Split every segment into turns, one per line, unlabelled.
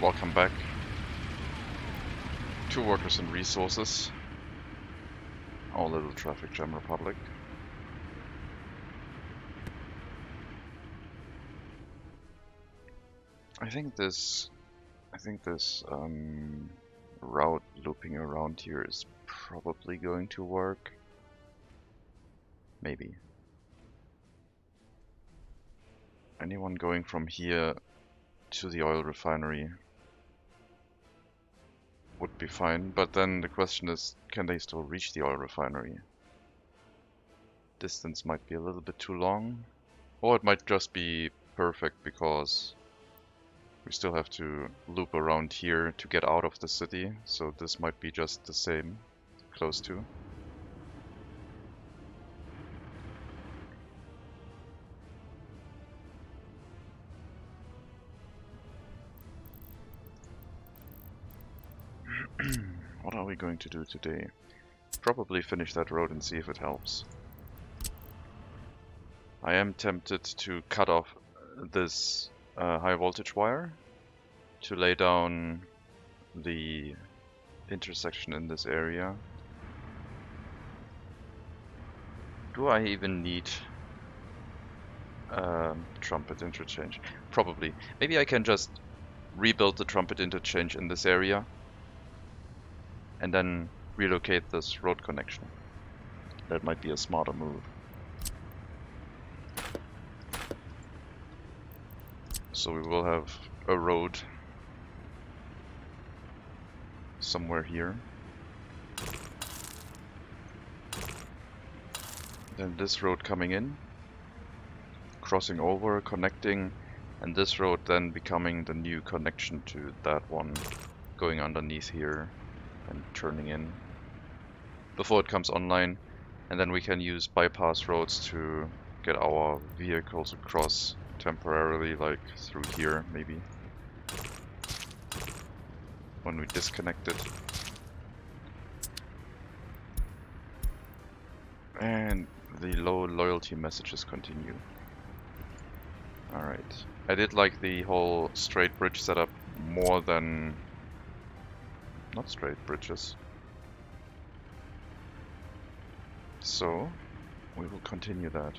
Welcome back to Workers and Resources, our little traffic jam republic. I think this route looping around here is probably going to work. Maybe. Anyone going from here to the oil refinery would be fine, but then the question is, can they still reach the oil refinery? Distance might be a little bit too long, or it might just be perfect because we still have to loop around here to get out of the city, so this might be just the same, close to. What are we going to do today? Probably finish that road and see if it helps. I am tempted to cut off this high voltage wire to lay down the intersection in this area. Do I even need trumpet interchange? Probably. Maybe I can just rebuild the trumpet interchange in this area and then relocate this road connection. That might be a smarter move. So we will have a road somewhere here. Then this road coming in, crossing over, connecting, and this road then becoming the new connection to that one, going underneath here and turning in before it comes online, and then we can use bypass roads to get our vehicles across temporarily, like through here maybe, when we disconnect it. And the low loyalty messages continue. Alright. I did like the whole straight bridge setup more than not straight bridges. So we will continue that.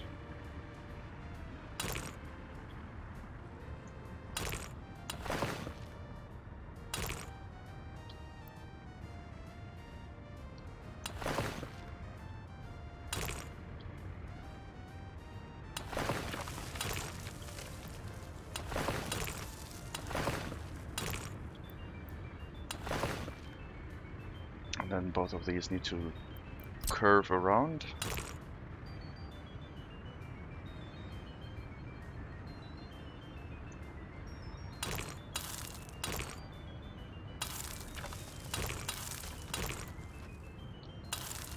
And then both of these need to curve around.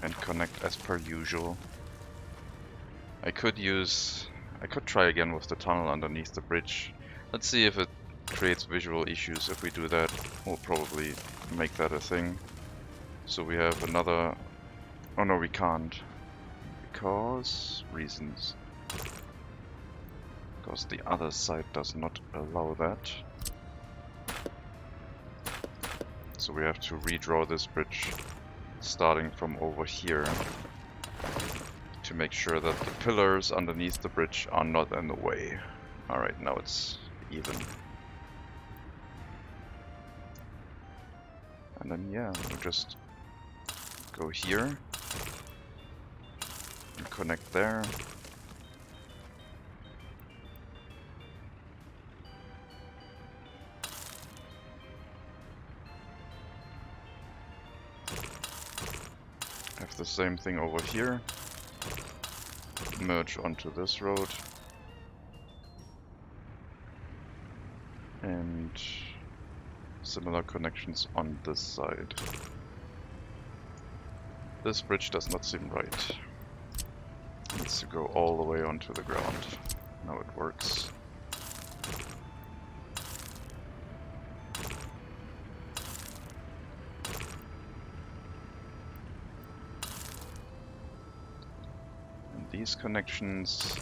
And connect as per usual. I could try again with the tunnel underneath the bridge. Let's see if it creates visual issues. If we do that, we'll probably make that a thing. So we have another... Oh no, we can't. Because... reasons. Because the other side does not allow that. So we have to redraw this bridge starting from over here to make sure that the pillars underneath the bridge are not in the way. Alright, now it's even. And then yeah, we'll just go here and connect there. Have the same thing over here. Merge onto this road. And similar connections on this side. This bridge does not seem right. It needs to go all the way onto the ground. Now it works. And these connections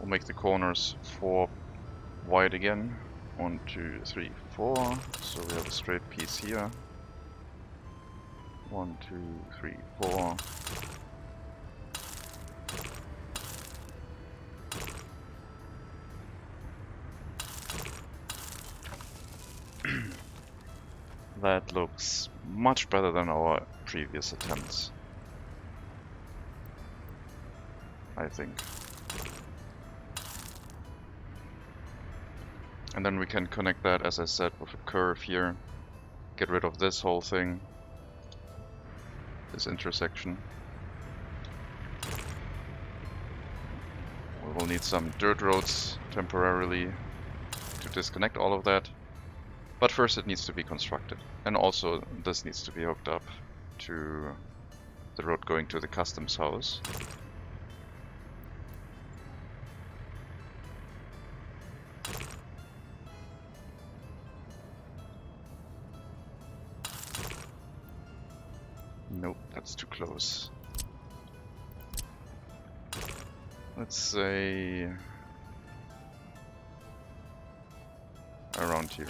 We'll make the corners 4 wide again. 1, 2, 3, 4. So we have a straight piece here. 1, 2, 3, 4. That looks much better than our previous attempts, I think. And then we can connect that, as I said, with a curve here. Get rid of this whole thing, this intersection. We will need some dirt roads temporarily to disconnect all of that. But first it needs to be constructed. And also this needs to be hooked up to the road going to the customs house. Nope, that's too close. Let's say around here.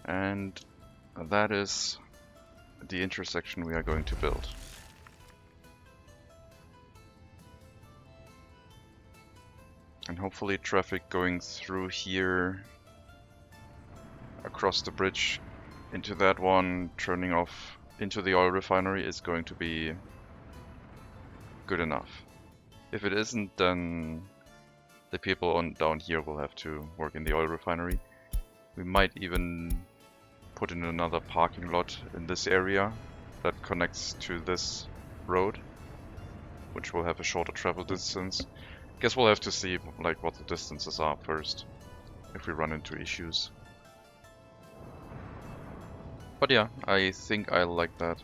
And that is the intersection we are going to build. And hopefully traffic going through here, across the bridge, into that one, turning off into the oil refinery is going to be good enough. If it isn't, then the people down here will have to work in the oil refinery. We might even put in another parking lot in this area that connects to this road, which will have a shorter travel distance. Guess we'll have to see like what the distances are first, if we run into issues. But yeah, I think I like that.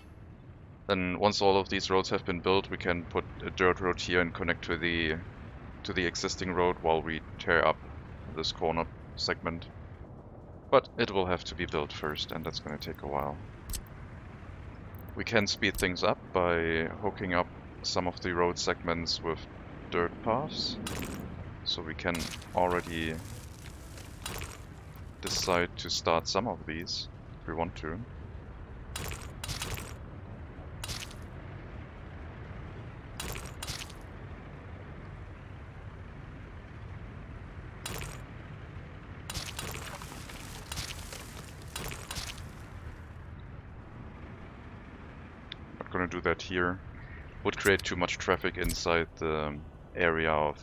Then once all of these roads have been built, we can put a dirt road here and connect to the existing road while we tear up this corner segment. But it will have to be built first, and that's going to take a while. We can speed things up by hooking up some of the road segments with dirt paths. So we can already decide to start some of these if we want to. Gonna do that here. Would create too much traffic inside the area of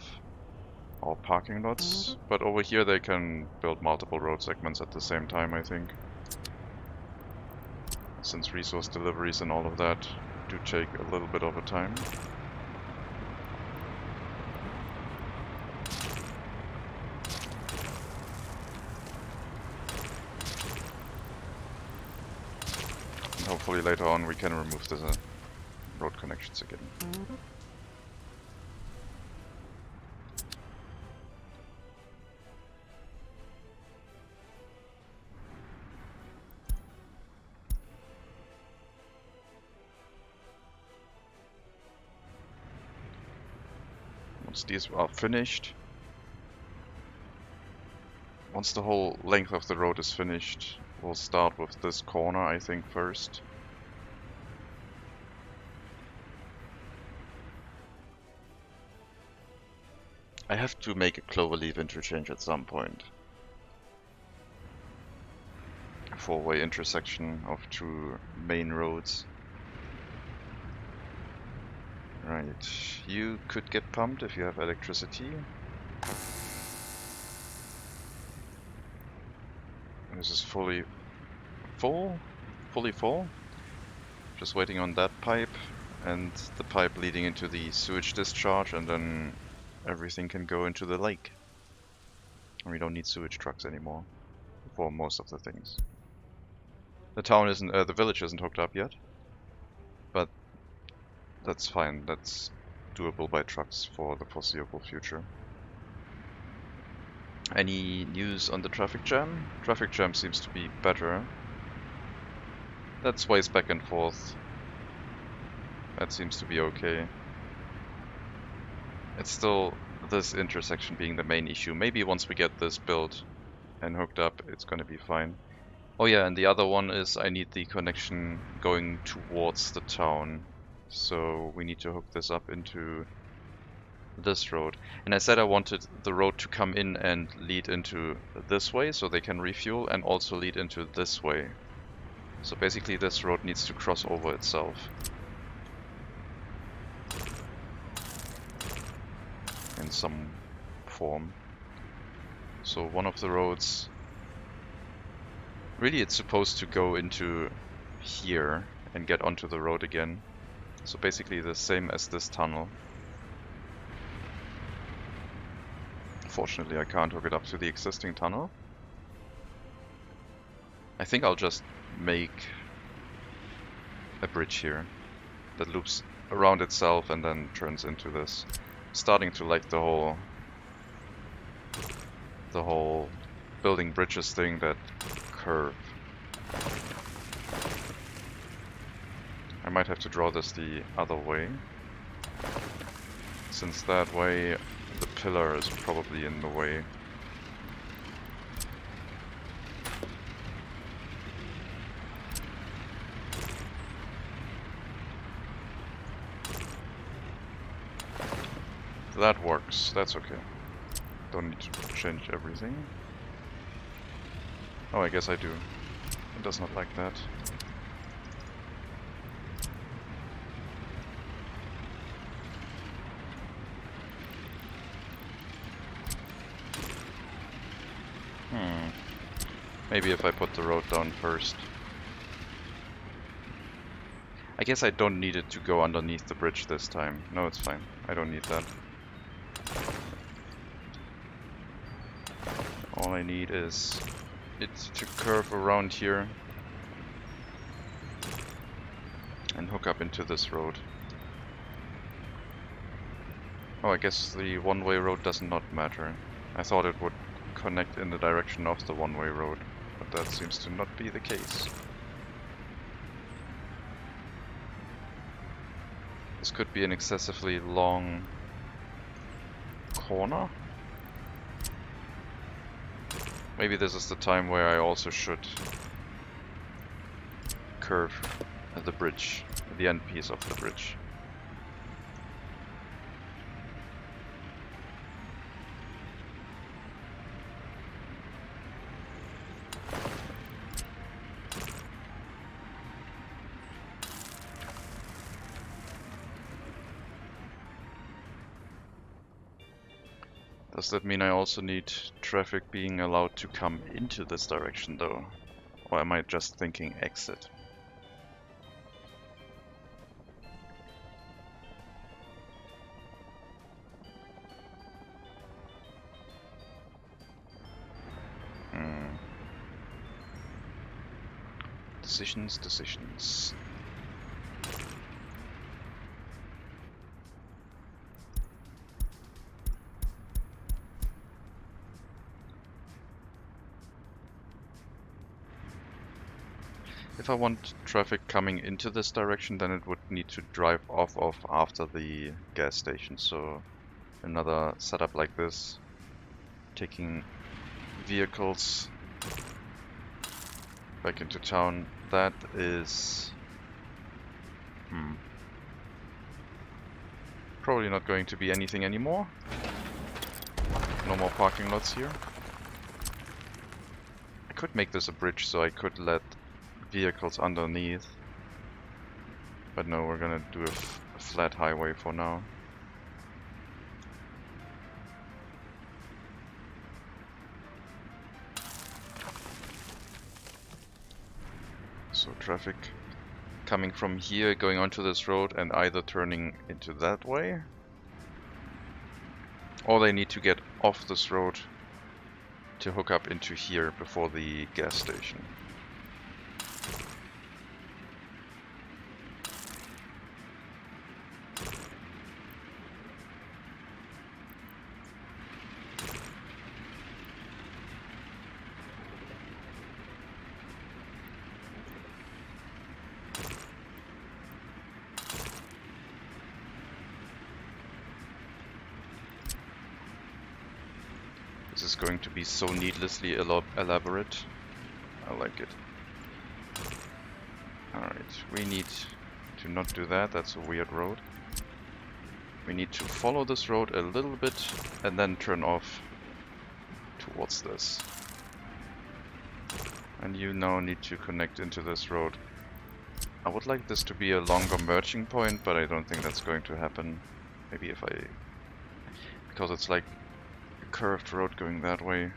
our parking lots, but over here they can build multiple road segments at the same time, I think. Since resource deliveries and all of that do take a little bit of a time. Hopefully later on we can remove the road connections again. Once these are finished, once the whole length of the road is finished, we'll start with this corner, I think, first. I have to make a cloverleaf interchange at some point. A four-way intersection of two main roads. Right, you could get pumped if you have electricity. This is fully full. Just waiting on that pipe and the pipe leading into the sewage discharge, and then everything can go into the lake. And we don't need sewage trucks anymore for most of the things. The town isn't, the village isn't hooked up yet, but that's fine. That's doable by trucks for the foreseeable future. Any news on the traffic jam? Traffic jam seems to be better that sways back and forth. That seems to be okay. It's still this intersection being the main issue. Maybe once we get this built and hooked up, it's going to be fine. Oh yeah, and the other one is I need the connection going towards the town. So we need to hook this up into this road. And I said I wanted the road to come in and lead into this way so they can refuel, and also lead into this way. So basically this road needs to cross over itself. In some form. So one of the roads, really it's supposed to go into here and get onto the road again. So basically the same as this tunnel. Fortunately I can't hook it up to the existing tunnel. I think I'll just make a bridge here that loops around itself and then turns into this. Starting to like the whole building bridges thing, that curve. I might have to draw this the other way, since that way the pillar is probably in the way. That works, that's okay. Don't need to change everything. Oh, I guess I do. It does not like that. Maybe if I put the road down first. I guess I don't need it to go underneath the bridge this time. No, it's fine. I don't need that. All I need is it to curve around here and hook up into this road. Oh, I guess the one-way road does not matter. I thought it would connect in the direction of the one-way road, but that seems to not be the case. This could be an excessively long corner. Maybe this is the time where I also should curve the bridge, the end piece of the bridge. Does that mean I also need traffic being allowed to come into this direction though? Or am I just thinking exit? Decisions. If I want traffic coming into this direction, then it would need to drive off of after the gas station. So another setup like this, taking vehicles back into town, that is probably not going to be anything anymore. No more parking lots here. I could make this a bridge so I could let vehicles underneath, but no, we're gonna do a flat highway for now. So traffic coming from here, going onto this road and either turning into that way, or they need to get off this road to hook up into here before the gas station. it's going to be so needlessly elaborate. I like it. Alright, we need to not do that, that's a weird road. We need to follow this road a little bit and then turn off towards this. And you now need to connect into this road. I would like this to be a longer merging point, but I don't think that's going to happen. Maybe if I... because it's like a curved road going that way.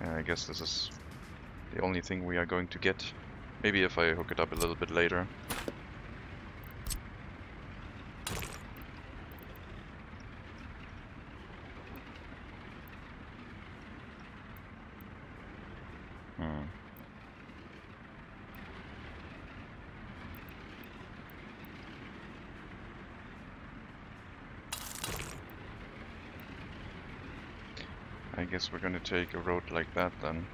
I guess this is the only thing we are going to get. Maybe if I hook it up a little bit later. I guess we're gonna take a road like that then.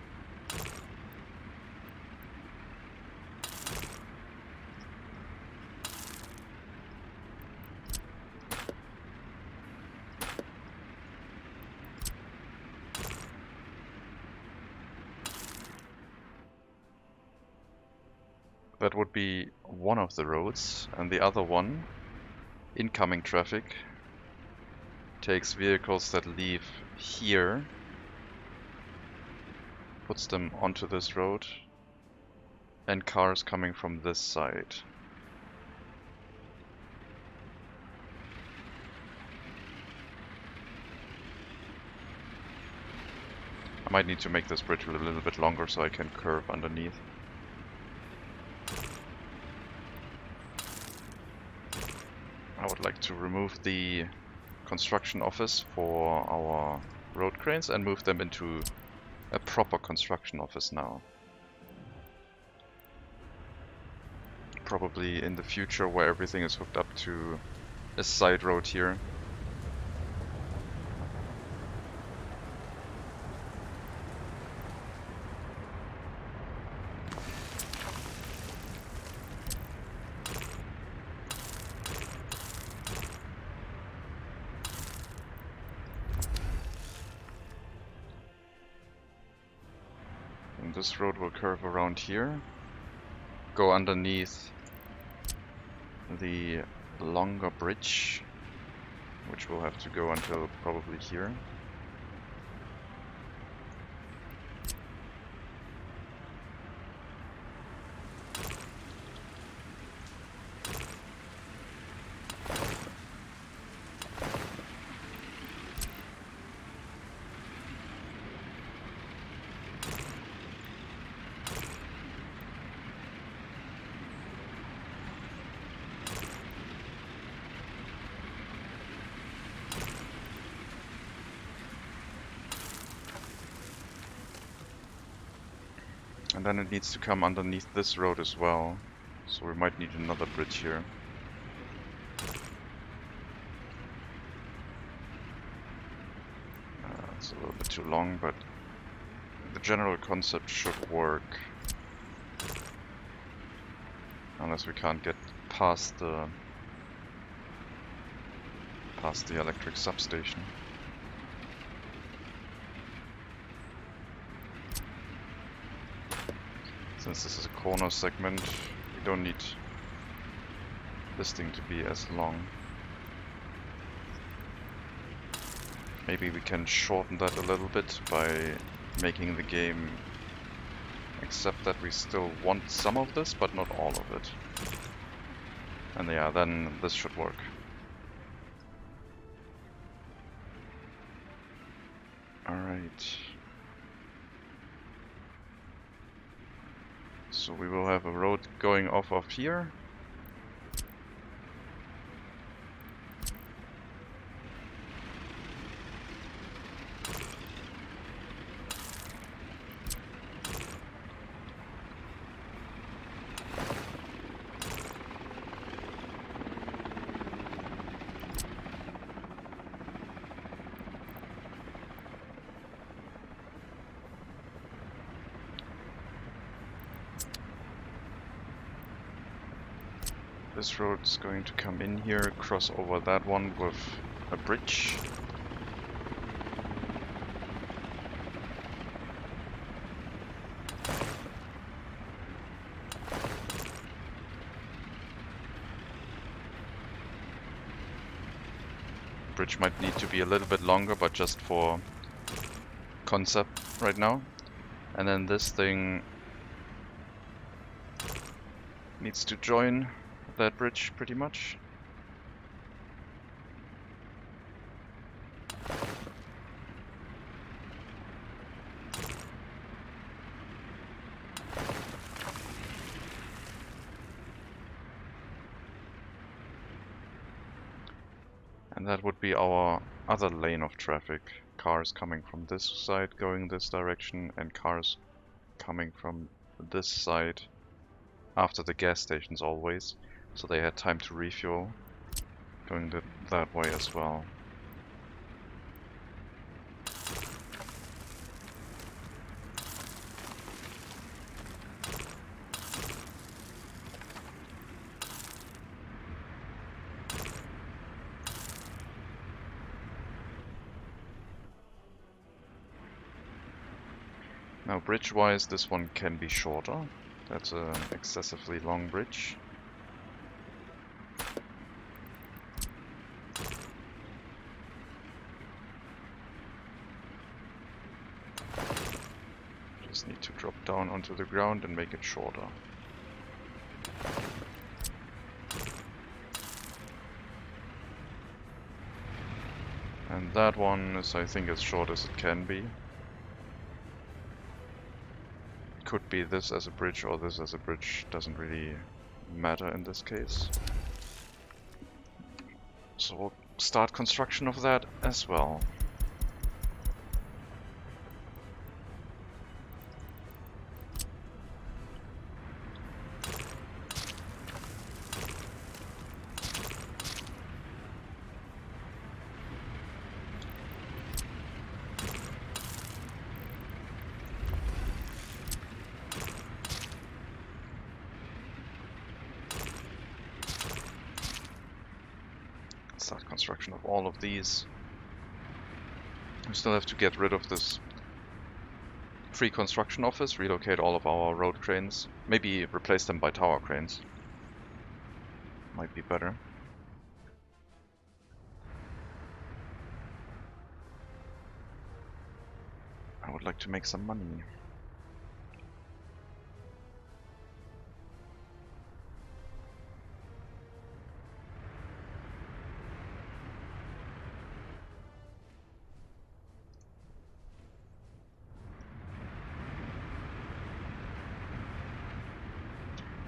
That would be one of the roads, and the other one, incoming traffic, takes vehicles that leave here, puts them onto this road, and cars coming from this side. I might need to make this bridge a little bit longer so I can curve underneath. I would like to remove the construction office for our road cranes and move them into a proper construction office now. Probably in the future where everything is hooked up to a side road here. This road will curve around here, go underneath the longer bridge, which will have to go until probably here. And then it needs to come underneath this road as well, so we might need another bridge here. It's a little bit too long, but the general concept should work. Unless we can't get past the electric substation. Since this is a corner segment, we don't need this thing to be as long. Maybe we can shorten that a little bit by making the game accept that we still want some of this, but not all of it. And yeah, then this should work. Alright. So we will have a road going off of here. This road is going to come in here, cross over that one with a bridge. Bridge might need to be a little bit longer, but just for concept right now. And then this thing needs to join that bridge pretty much. And that would be our other lane of traffic. Cars coming from this side going this direction, and cars coming from this side after the gas stations always. So they had time to refuel, going that way as well. Now bridge-wise, this one can be shorter. That's an excessively long bridge. Just need to drop down onto the ground and make it shorter. And that one is, I think, as short as it can be. Could be this as a bridge or this as a bridge, doesn't really matter in this case. So we'll start construction of that as well. Start construction of all of these. We still have to get rid of this free construction office, relocate all of our road cranes, maybe replace them by tower cranes. Might be better. I would like to make some money.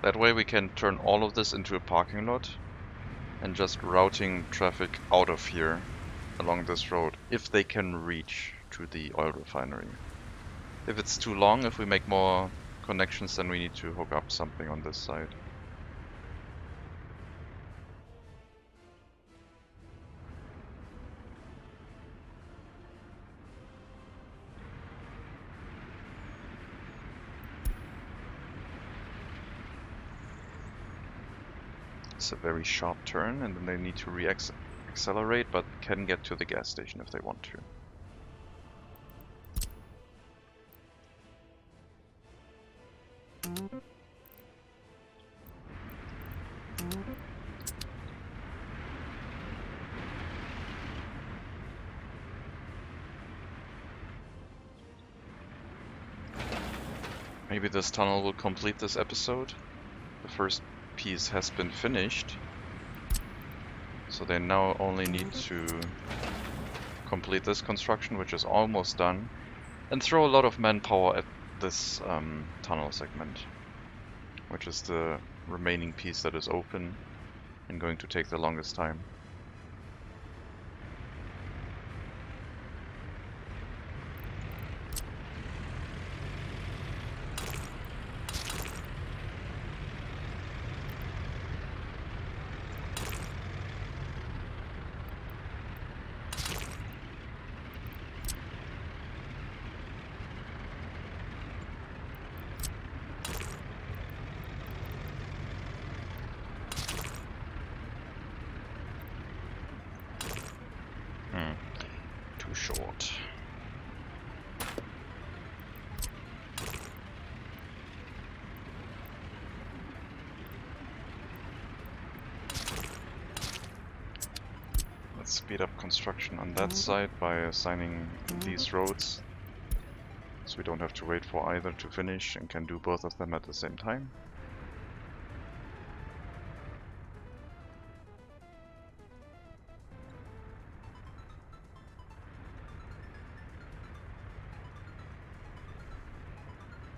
That way we can turn all of this into a parking lot and just routing traffic out of here along this road, if they can reach to the oil refinery. If it's too long, if we make more connections, then we need to hook up something on this side. It's a very sharp turn, and then they need to accelerate, but can get to the gas station if they want to. Maybe this tunnel will complete this episode. The first piece has been finished, so they now only need to complete this construction, which is almost done, and throw a lot of manpower at this tunnel segment, which is the remaining piece that is open and going to take the longest time. Too short. Let's speed up construction on that side by assigning these roads, so we don't have to wait for either to finish and can do both of them at the same time.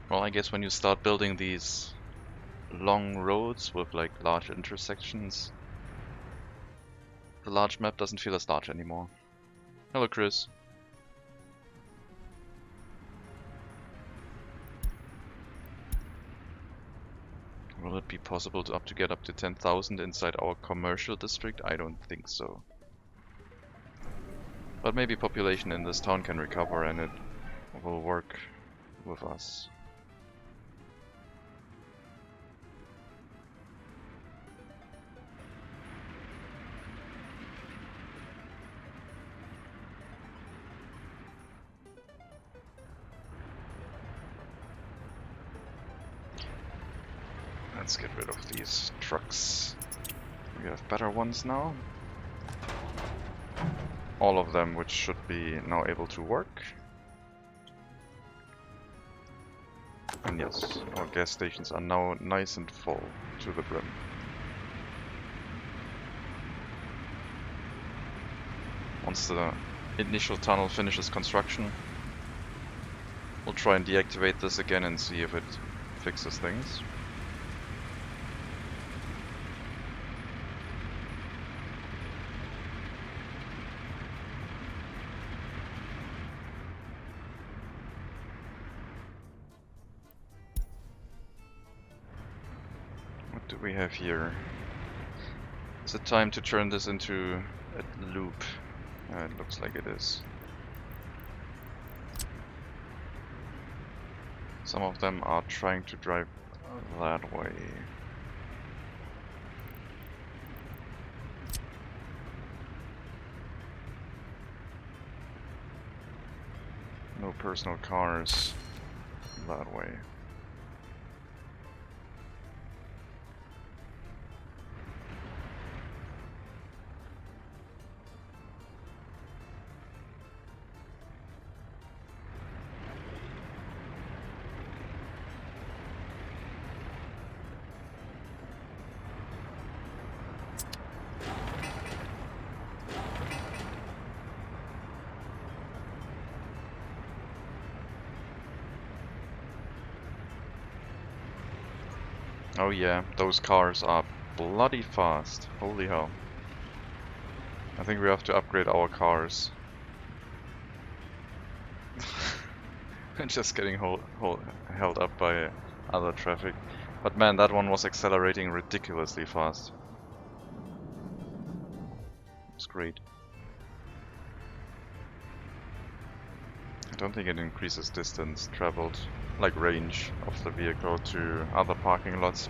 Well, I guess when you start building these long roads with like large intersections, the large map doesn't feel as large anymore. Hello, Chris. Will it be possible to get up to 10,000 inside our commercial district? I don't think so. But maybe population in this town can recover and it will work with us. Let's get rid of these trucks. We have better ones now. All of them, which should be now able to work. And yes, our gas stations are now nice and full to the brim. Once the initial tunnel finishes construction, we'll try and deactivate this again and see if it fixes things. What do we have here? Is it time to turn this into a loop? It looks like it is. Some of them are trying to drive that way. No personal cars that way. Oh yeah, those cars are bloody fast. Holy hell. I think we have to upgrade our cars. And just getting held up by other traffic. But man, that one was accelerating ridiculously fast. It's great. I don't think it increases distance traveled, like range of the vehicle to other parking lots.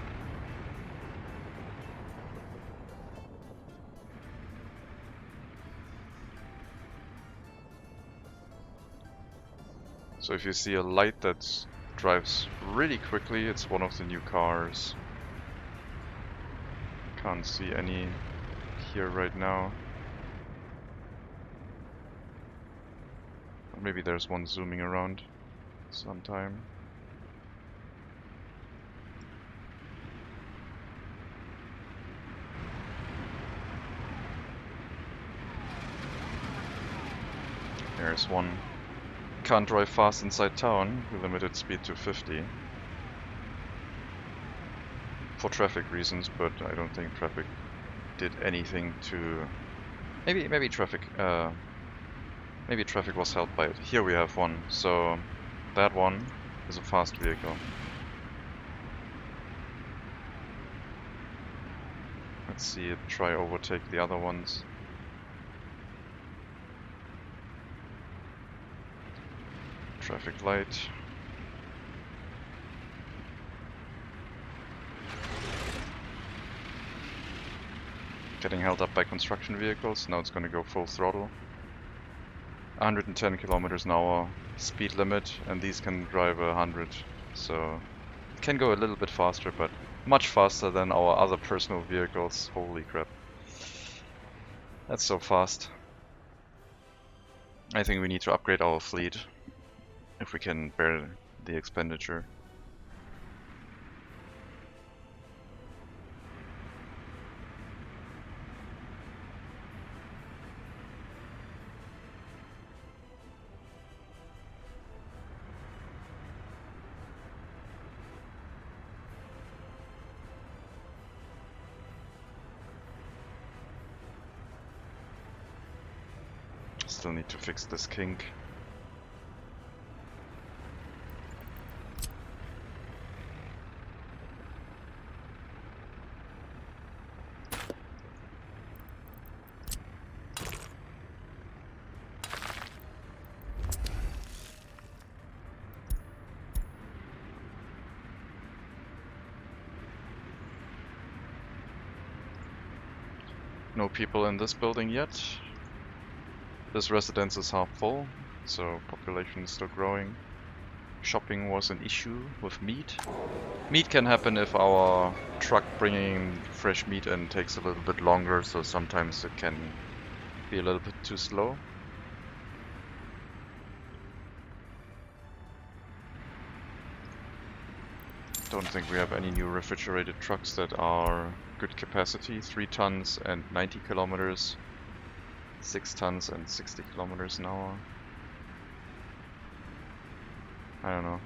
So if you see a light that drives really quickly, it's one of the new cars. Can't see any here right now. Maybe there's one zooming around sometime. There's one. Can't drive fast inside town, with limited speed to 50. For traffic reasons, but I don't think traffic did anything to... Maybe traffic was held by it. Here we have one, so that one is a fast vehicle. Let's see it try overtake the other ones. Traffic light. Getting held up by construction vehicles. Now it's going to go full throttle. 110 kilometers an hour speed limit, and these can drive 100, so it can go a little bit faster, but much faster than our other personal vehicles. Holy crap. That's so fast. I think we need to upgrade our fleet if we can bear the expenditure. Still need to fix this kink. No people in this building yet. This residence is half full, so population is still growing. Shopping was an issue with meat. Meat can happen if our truck bringing fresh meat in takes a little bit longer, so sometimes it can be a little bit too slow. Don't think we have any new refrigerated trucks that are good capacity. 3 tons and 90 kilometers. 6 tons and 60 kilometers an hour. I don't know.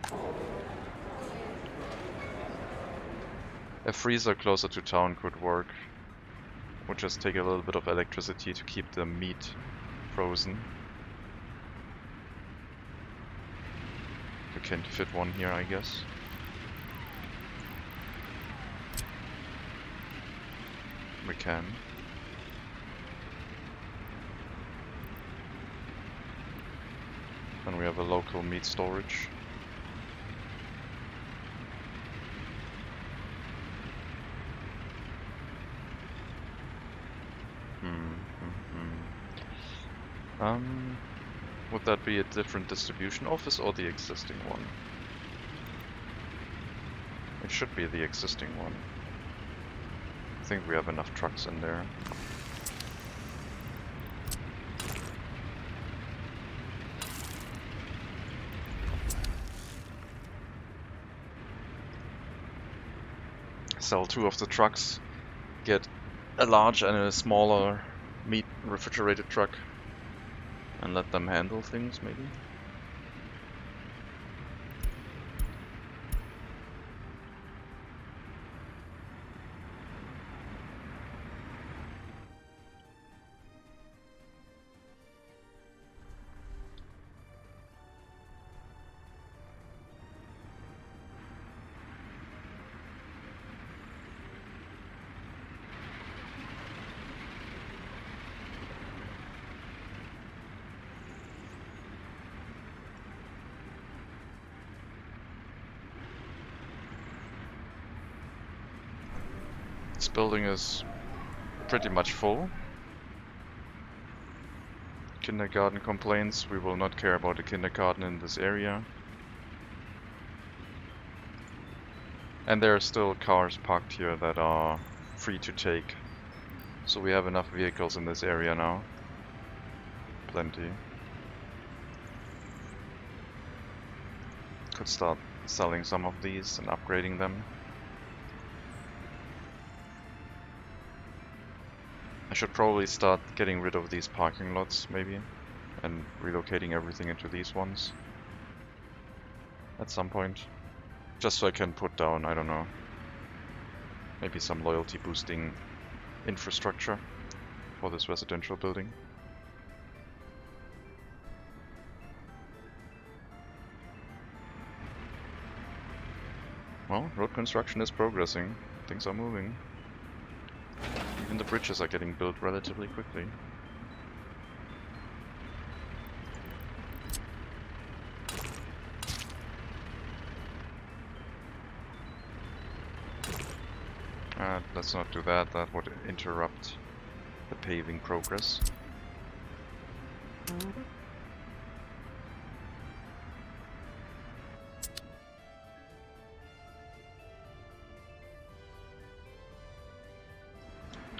A freezer closer to town could work. Would just take a little bit of electricity to keep the meat frozen. We can fit one here, I guess. We can. And we have a local meat storage. Would that be a different distribution office or the existing one? It should be the existing one. I think we have enough trucks in there. Sell 2 of the trucks, get a large and a smaller meat refrigerated truck, and let them handle things, maybe? This building is pretty much full. Kindergarten complaints, we will not care about the kindergarten in this area. And there are still cars parked here that are free to take. So we have enough vehicles in this area now. Plenty. Could start selling some of these and upgrading them. I should probably start getting rid of these parking lots, maybe, and relocating everything into these ones at some point. Just so I can put down, I don't know, maybe some loyalty boosting infrastructure for this residential building. Well, road construction is progressing. Things are moving. Even the bridges are getting built relatively quickly. Let's not do that, that would interrupt the paving progress.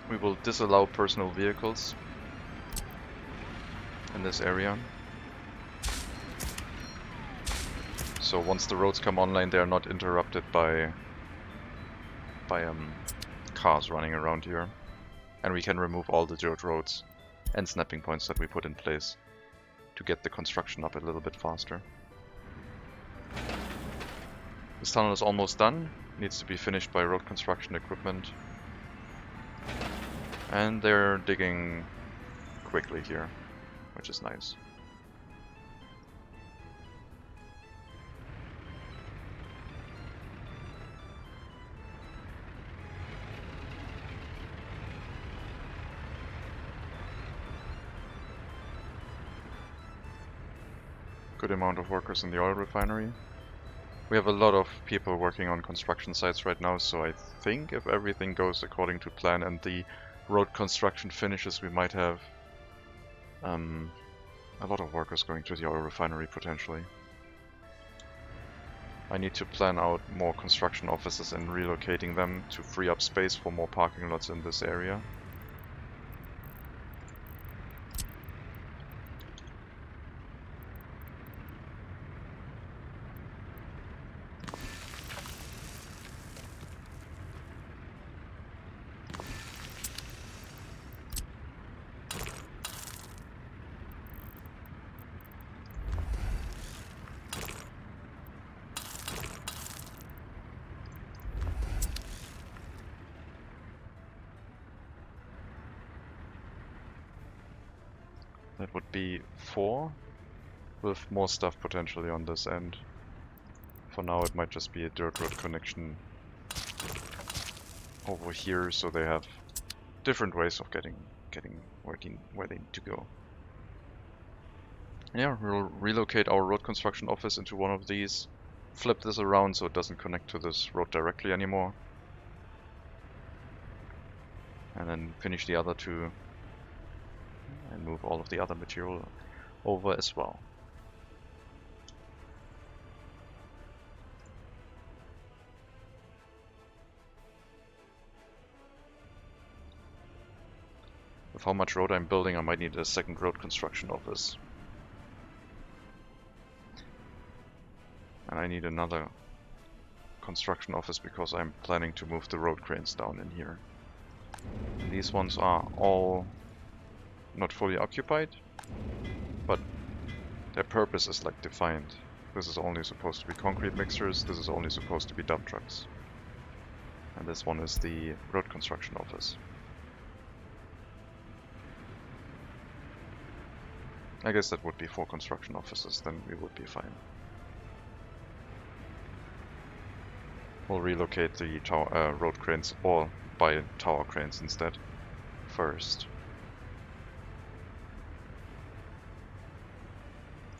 We will disallow personal vehicles in this area. So once the roads come online, they are not interrupted by cars running around here. And we can remove all the dirt roads and snapping points that we put in place to get the construction up a little bit faster. This tunnel is almost done. Needs to be finished by road construction equipment. And they're digging quickly here, which is nice. Good amount of workers in the oil refinery. We have a lot of people working on construction sites right now, so I think if everything goes according to plan and the road construction finishes, we might have a lot of workers going to the oil refinery potentially. I need to plan out more construction offices and relocating them to free up space for more parking lots in this area. That would be 4, with more stuff potentially on this end. For now it might just be a dirt road connection over here, so they have different ways of getting where they need to go. Yeah, we'll relocate our road construction office into one of these, flip this around so it doesn't connect to this road directly anymore, and then finish the other two and move all of the other material over as well. With how much road I'm building, I might need a second road construction office. And I need another construction office because I'm planning to move the road cranes down in here. And these ones are all not fully occupied, but their purpose is like defined. This is only supposed to be concrete mixers, this is only supposed to be dump trucks. And this one is the road construction office. I guess that would be 4 construction offices, then we would be fine. We'll relocate the road cranes or buy tower cranes instead first.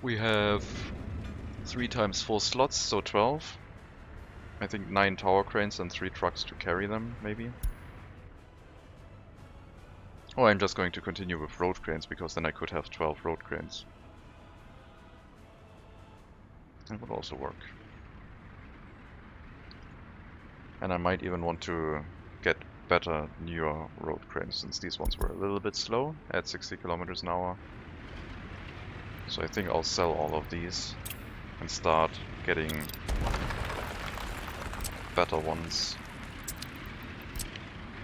We have 3 times 4 slots, so 12. I think 9 tower cranes and 3 trucks to carry them, maybe. Or I'm just going to continue with road cranes, because then I could have 12 road cranes. That would also work. And I might even want to get better, newer road cranes, since these ones were a little bit slow at 60 kilometers an hour. So I think I'll sell all of these and start getting better ones.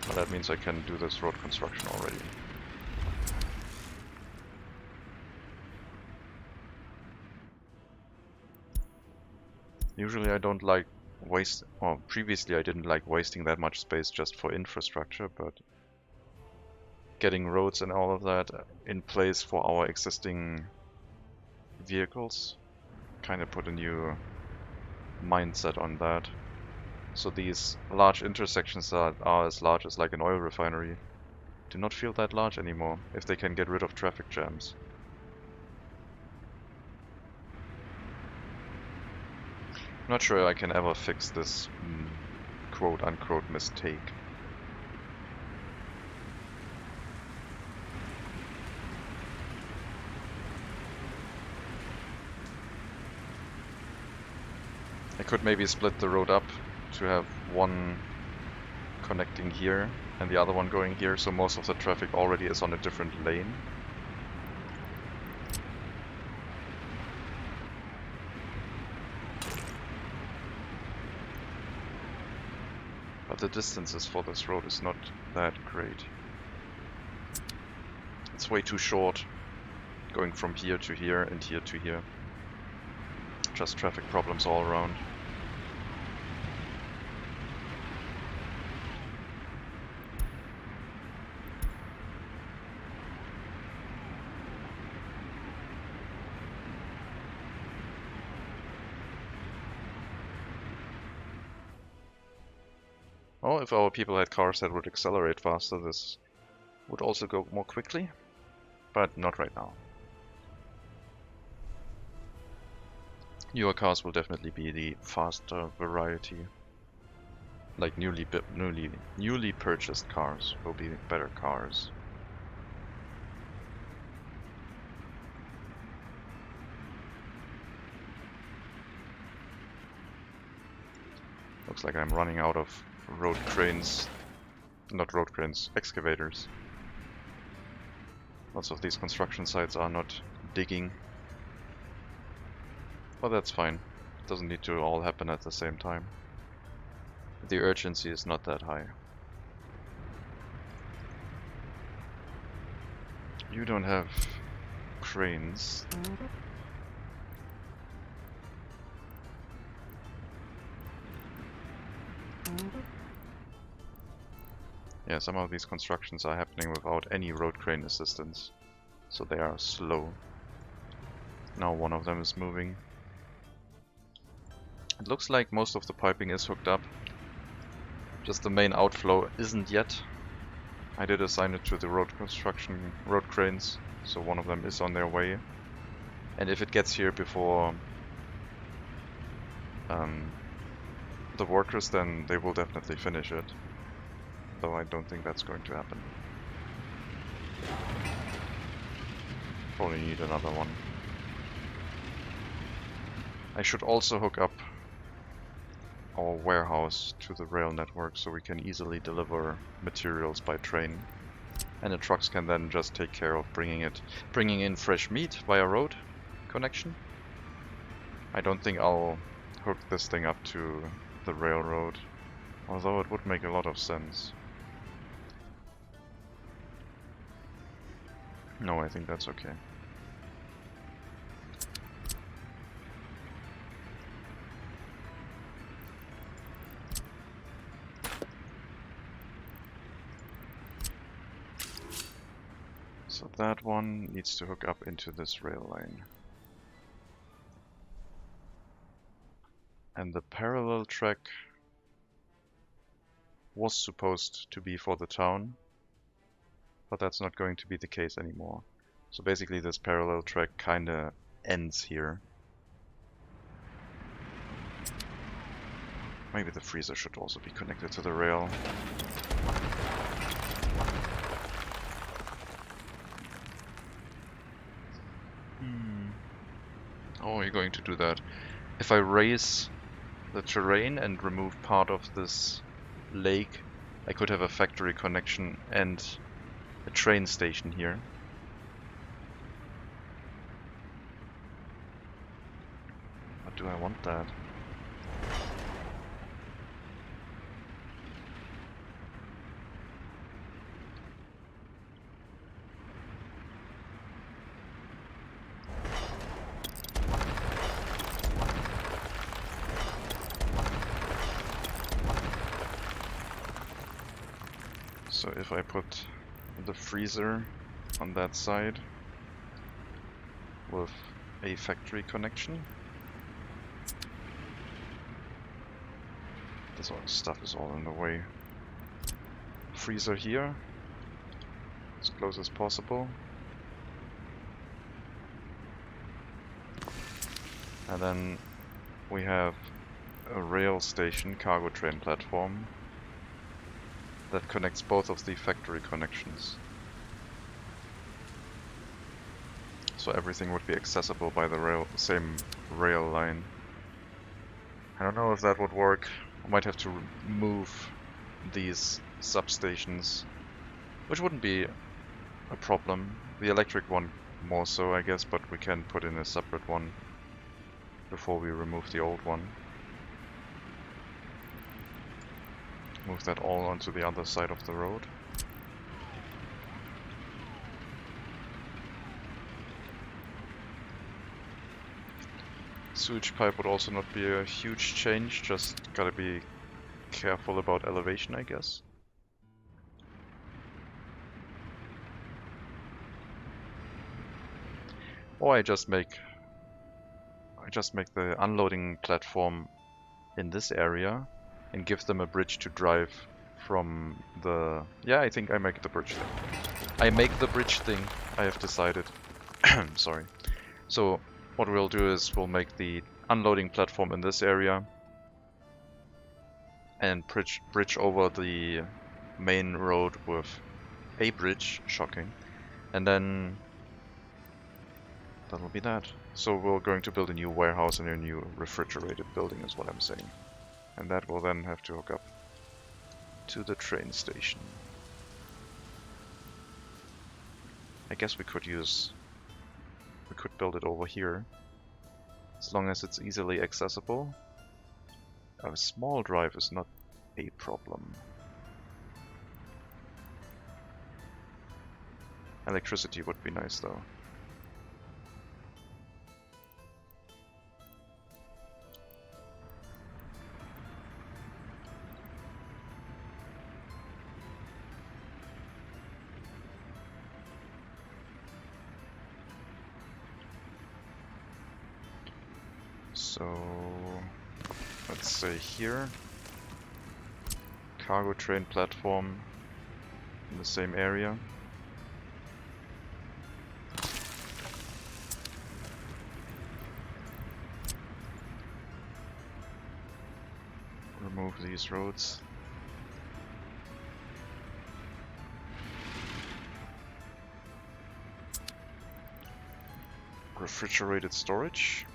But that means I can do this road construction already. Usually I don't like previously I didn't like wasting that much space just for infrastructure, but getting roads and all of that in place for our existing vehicles kind of put a new mindset on that. So these large intersections that are as large as like an oil refinery do not feel that large anymore if they can get rid of traffic jams. I'm not sure I can ever fix this quote-unquote mistake. I could maybe split the road up to have one connecting here and the other one going here, so most of the traffic already is on a different lane. But the distances for this road is not that great. It's way too short, going from here to here and here to here. Just traffic problems all around. Oh, if our people had cars that would accelerate faster, this would also go more quickly, but not right now. Newer cars will definitely be the faster variety. Like newly purchased cars will be better cars. Looks like I'm running out of road cranes. Not road cranes, excavators. Lots of these construction sites are not digging. But that's fine. It doesn't need to all happen at the same time. The urgency is not that high. You don't have cranes. Yeah, some of these constructions are happening without any road crane assistance, so they are slow. Now one of them is moving. It looks like most of the piping is hooked up. Just the main outflow isn't yet. I did assign it to the road cranes, so one of them is on their way. And if it gets here before the workers, then they will definitely finish it. Though I don't think that's going to happen. Probably need another one. I should also hook up our warehouse to the rail network so we can easily deliver materials by train. And the trucks can then just take care of bringing in fresh meat via road connection. I don't think I'll hook this thing up to the railroad, although it would make a lot of sense. No, I think that's okay. So that one needs to hook up into this rail line. And the parallel track was supposed to be for the town, but that's not going to be the case anymore. So basically this parallel track kinda ends here. Maybe the freezer should also be connected to the rail. Oh, you're going to do that. If I raise the terrain and remove part of this lake, I could have a factory connection and a train station here. But do I want that? So if I put the freezer on that side with a factory connection, this all stuff is all in the way. Freezer here, as close as possible. And then we have a rail station, cargo train platform, that connects both of the factory connections. So everything would be accessible by the same rail line. I don't know if that would work. I might have to move these substations, which wouldn't be a problem. The electric one more so, I guess, but we can put in a separate one before we remove the old one. Move that all onto the other side of the road. Sewage pipe would also not be a huge change, just gotta be careful about elevation, I guess. Or I just make the unloading platform in this area and give them a bridge to drive from the... Yeah, I think I make the bridge thing. I make the bridge thing, I have decided. Sorry. So what we'll do is we'll make the unloading platform in this area and bridge over the main road with a bridge, shocking, and then that'll be that. So we're going to build a new warehouse and a new refrigerated building is what I'm saying. And that will then have to hook up to the train station. I guess we could build it over here, as long as it's easily accessible. A small drive is not a problem. Electricity would be nice though. So let's say here, cargo train platform in the same area. Remove these roads. Refrigerated storage.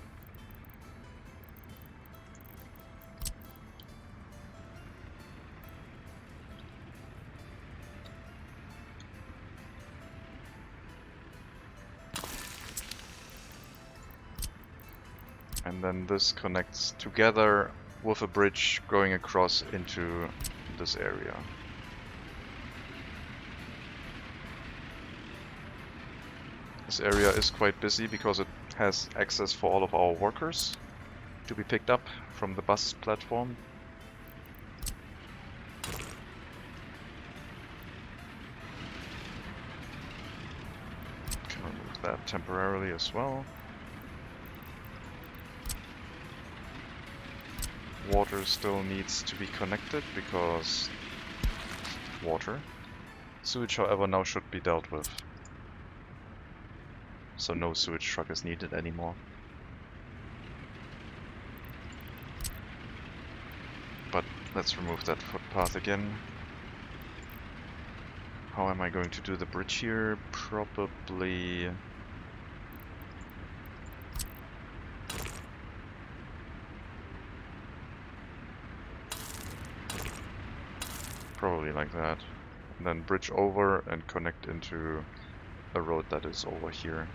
And then this connects together with a bridge going across into this area. This area is quite busy because it has access for all of our workers to be picked up from the bus platform. Can remove that temporarily as well. Water still needs to be connected because water. Sewage, however, now should be dealt with. So no sewage truck is needed anymore. But let's remove that footpath again. How am I going to do the bridge here? Probably... Probably like that. And then bridge over and connect into a road that is over here.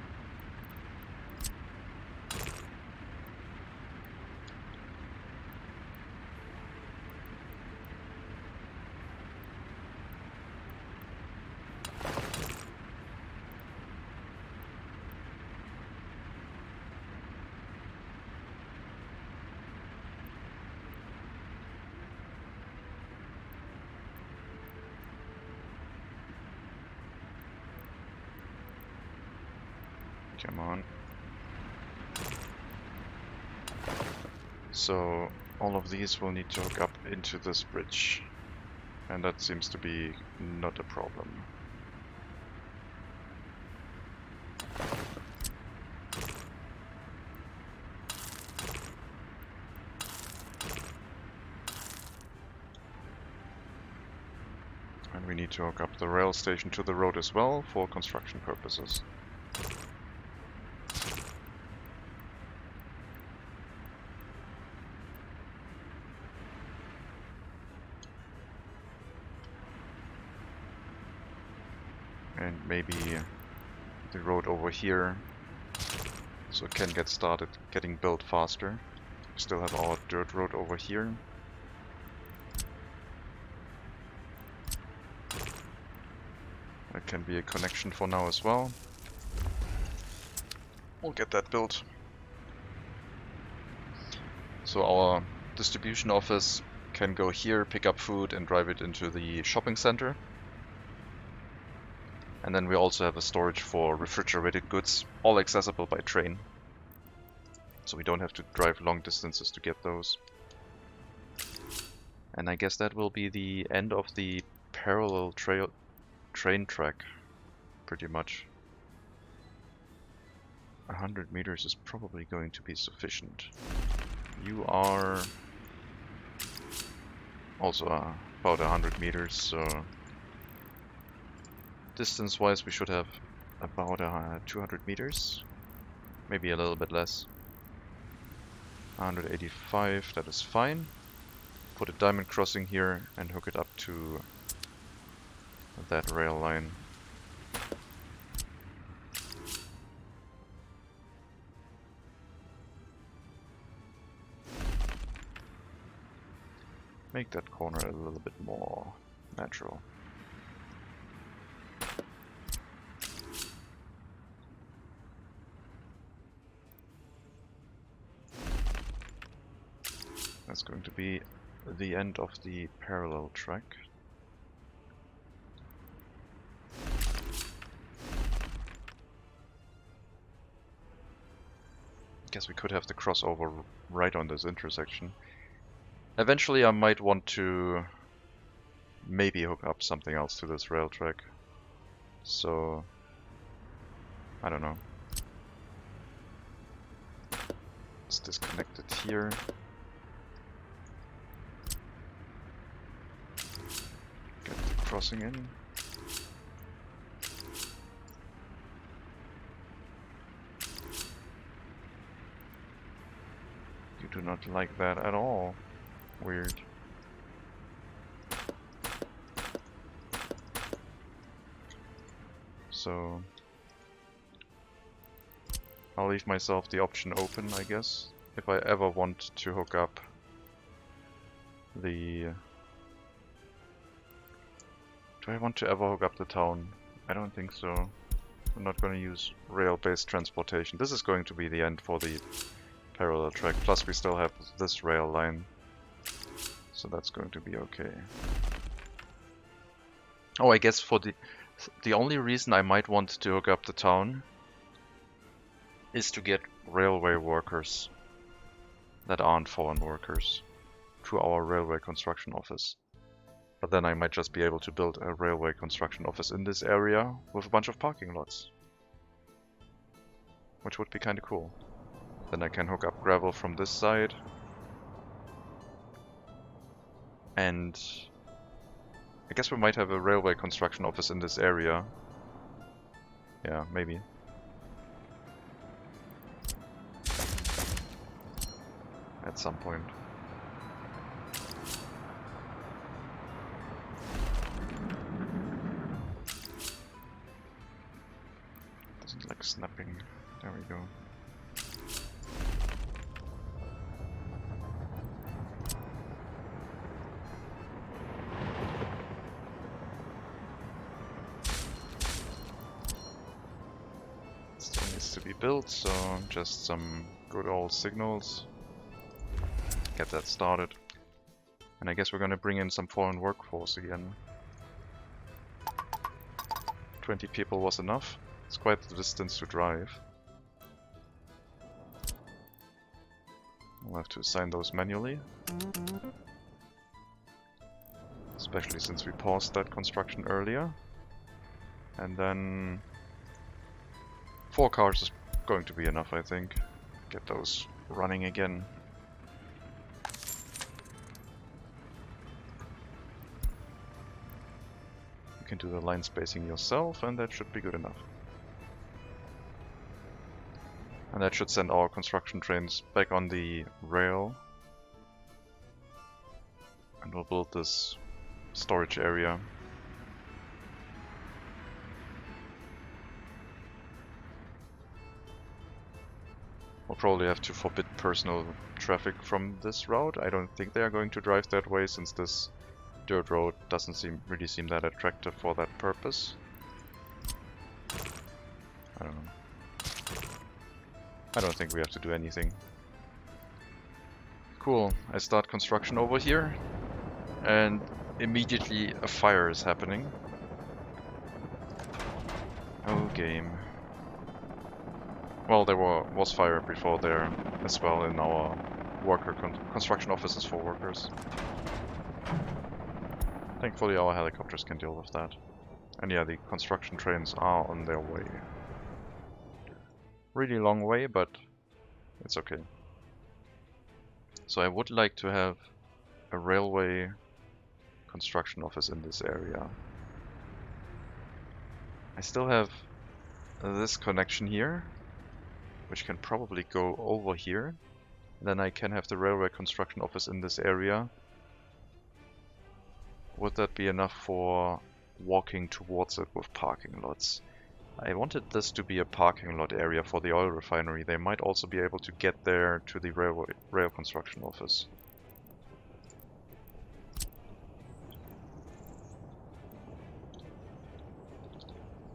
Come on. So all of these will need to hook up into this bridge, and that seems to be not a problem. And we need to hook up the rail station to the road as well for construction purposes. And maybe the road over here, so it can get started getting built faster. We still have our dirt road over here. That can be a connection for now as well. We'll get that built. So our distribution office can go here, pick up food and drive it into the shopping center. And then we also have a storage for refrigerated goods, all accessible by train. So we don't have to drive long distances to get those. And I guess that will be the end of the parallel train track, pretty much. 100 meters is probably going to be sufficient. You are also about 100 meters, so distance-wise we should have about 200 meters, maybe a little bit less. 185, that is fine. Put a diamond crossing here and hook it up to that rail line. Make that corner a little bit more natural. That's going to be the end of the parallel track. Guess we could have the crossover right on this intersection. Eventually I might want to maybe hook up something else to this rail track. So I don't know. Let's disconnect it here. Get the crossing in. You do not like that at all. Weird. So I'll leave myself the option open, I guess, if I ever want to hook up the... Do I want to ever hook up the town? I don't think so. I'm not going to use rail-based transportation. This is going to be the end for the parallel track, plus we still have this rail line. So that's going to be okay. Oh, I guess for the only reason I might want to hook up the town is to get railway workers that aren't foreign workers to our railway construction office. But then I might just be able to build a railway construction office in this area with a bunch of parking lots, which would be kind of cool. Then I can hook up gravel from this side. And I guess we might have a railway construction office in this area. Yeah, maybe. At some point. Doesn't like snapping. There we go. To be built, so just some good old signals. Get that started. And I guess we're gonna bring in some foreign workforce again. 20 people was enough. It's quite the distance to drive. We'll have to assign those manually. Especially since we paused that construction earlier. And then 4 cars is going to be enough, I think. Get those running again. You can do the line spacing yourself, and that should be good enough. And that should send our construction trains back on the rail. And we'll build this storage area. We'll probably have to forbid personal traffic from this route. I don't think they are going to drive that way, since this dirt road doesn't really seem that attractive for that purpose. I don't know. I don't think we have to do anything. Cool, I start construction over here, and immediately a fire is happening. Oh, game. Well, there was fire before there as well in our construction offices for workers. Thankfully our helicopters can deal with that. And yeah, the construction trains are on their way. Really long way, but it's okay. So I would like to have a railway construction office in this area. I still have this connection here, which can probably go over here. Then I can have the railway construction office in this area. Would that be enough for walking towards it with parking lots? I wanted this to be a parking lot area for the oil refinery. They might also be able to get there to the rail construction office.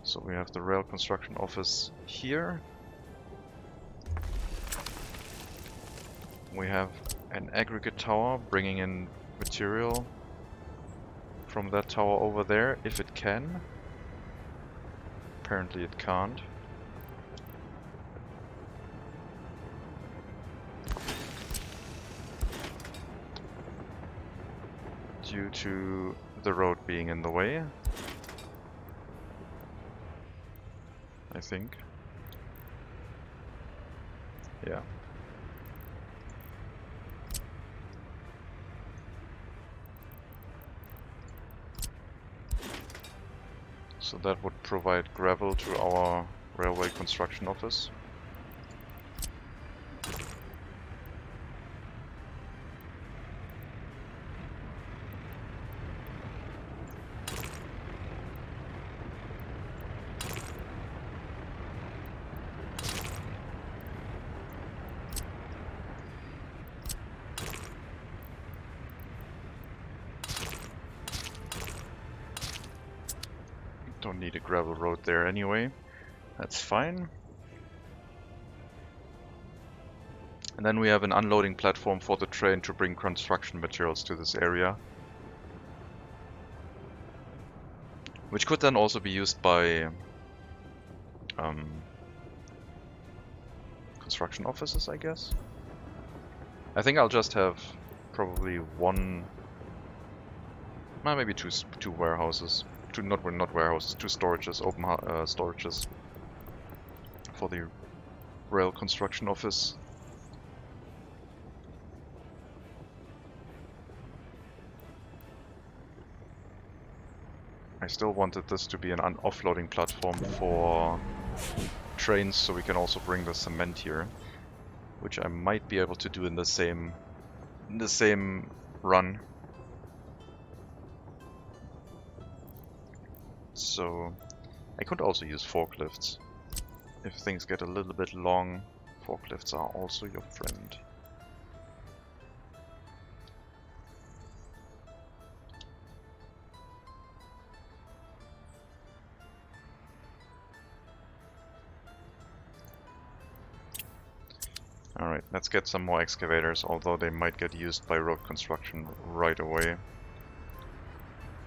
So we have the rail construction office here. We have an aggregate tower bringing in material from that tower over there, if it can. Apparently it can't. Due to the road being in the way, I think. Yeah. So that would provide gravel to our railway construction office. Don't need a gravel road there anyway. That's fine. And then we have an unloading platform for the train to bring construction materials to this area. Which could then also be used by construction offices, I guess. I think I'll just have probably one, maybe two warehouses. Not warehouses, two storages, open storages for the rail construction office. I still wanted this to be an offloading platform for trains, so we can also bring the cement here, which I might be able to do in the same run. So I could also use forklifts. If things get a little bit long, forklifts are also your friend. Alright, let's get some more excavators, although they might get used by road construction right away.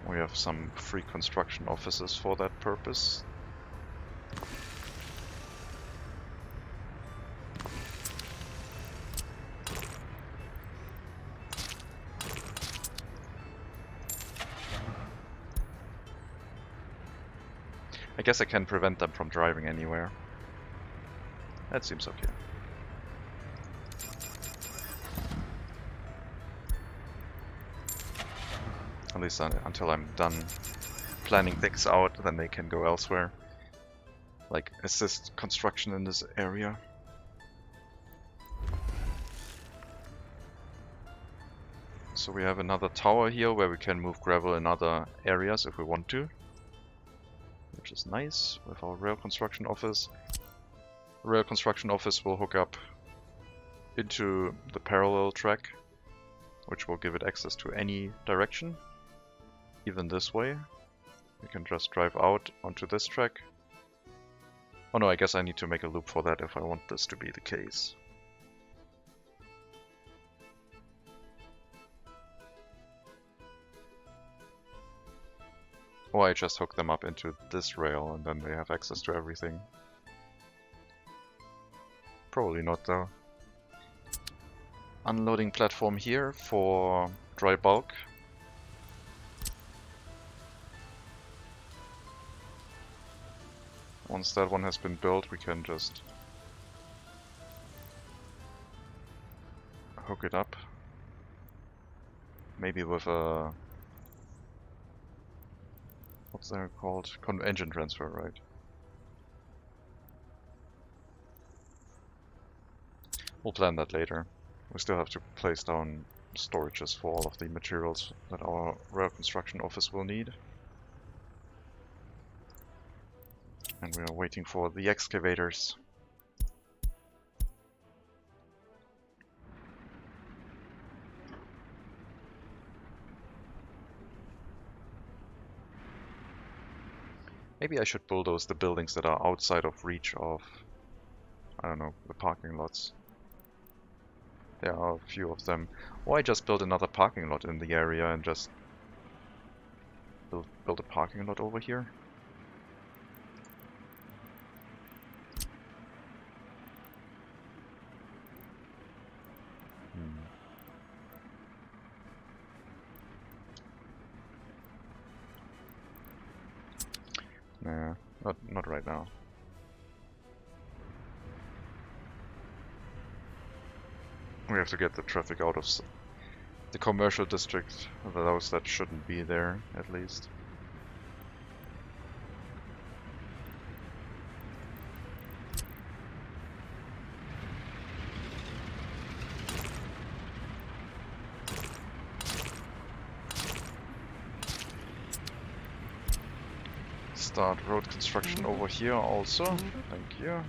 We have some free construction offices for that purpose. I guess I can prevent them from driving anywhere. That seems okay. At least until I'm done planning things out, then they can go elsewhere. Like, assist construction in this area. So we have another tower here where we can move gravel in other areas if we want to. Which is nice, with our rail construction office. The rail construction office will hook up into the parallel track, which will give it access to any direction. Even this way. We can just drive out onto this track, Oh no, I guess I need to make a loop for that if I want this to be the case. Or I just hook them up into this rail and then they have access to everything. Probably not though. Unloading platform here for dry bulk. Once that one has been built, we can just hook it up. Maybe with a... what's that called? Engine transfer, right? We'll plan that later. We still have to place down storages for all of the materials that our rail construction office will need. And we are waiting for the excavators. Maybe I should bulldoze the buildings that are outside of reach of, I don't know, the parking lots. There are a few of them. Or I just build another parking lot in the area and just build a parking lot over here. Nah, not right now. We have to get the traffic out of the commercial district, those that shouldn't be there, at least. Start road construction over here also. Thank you.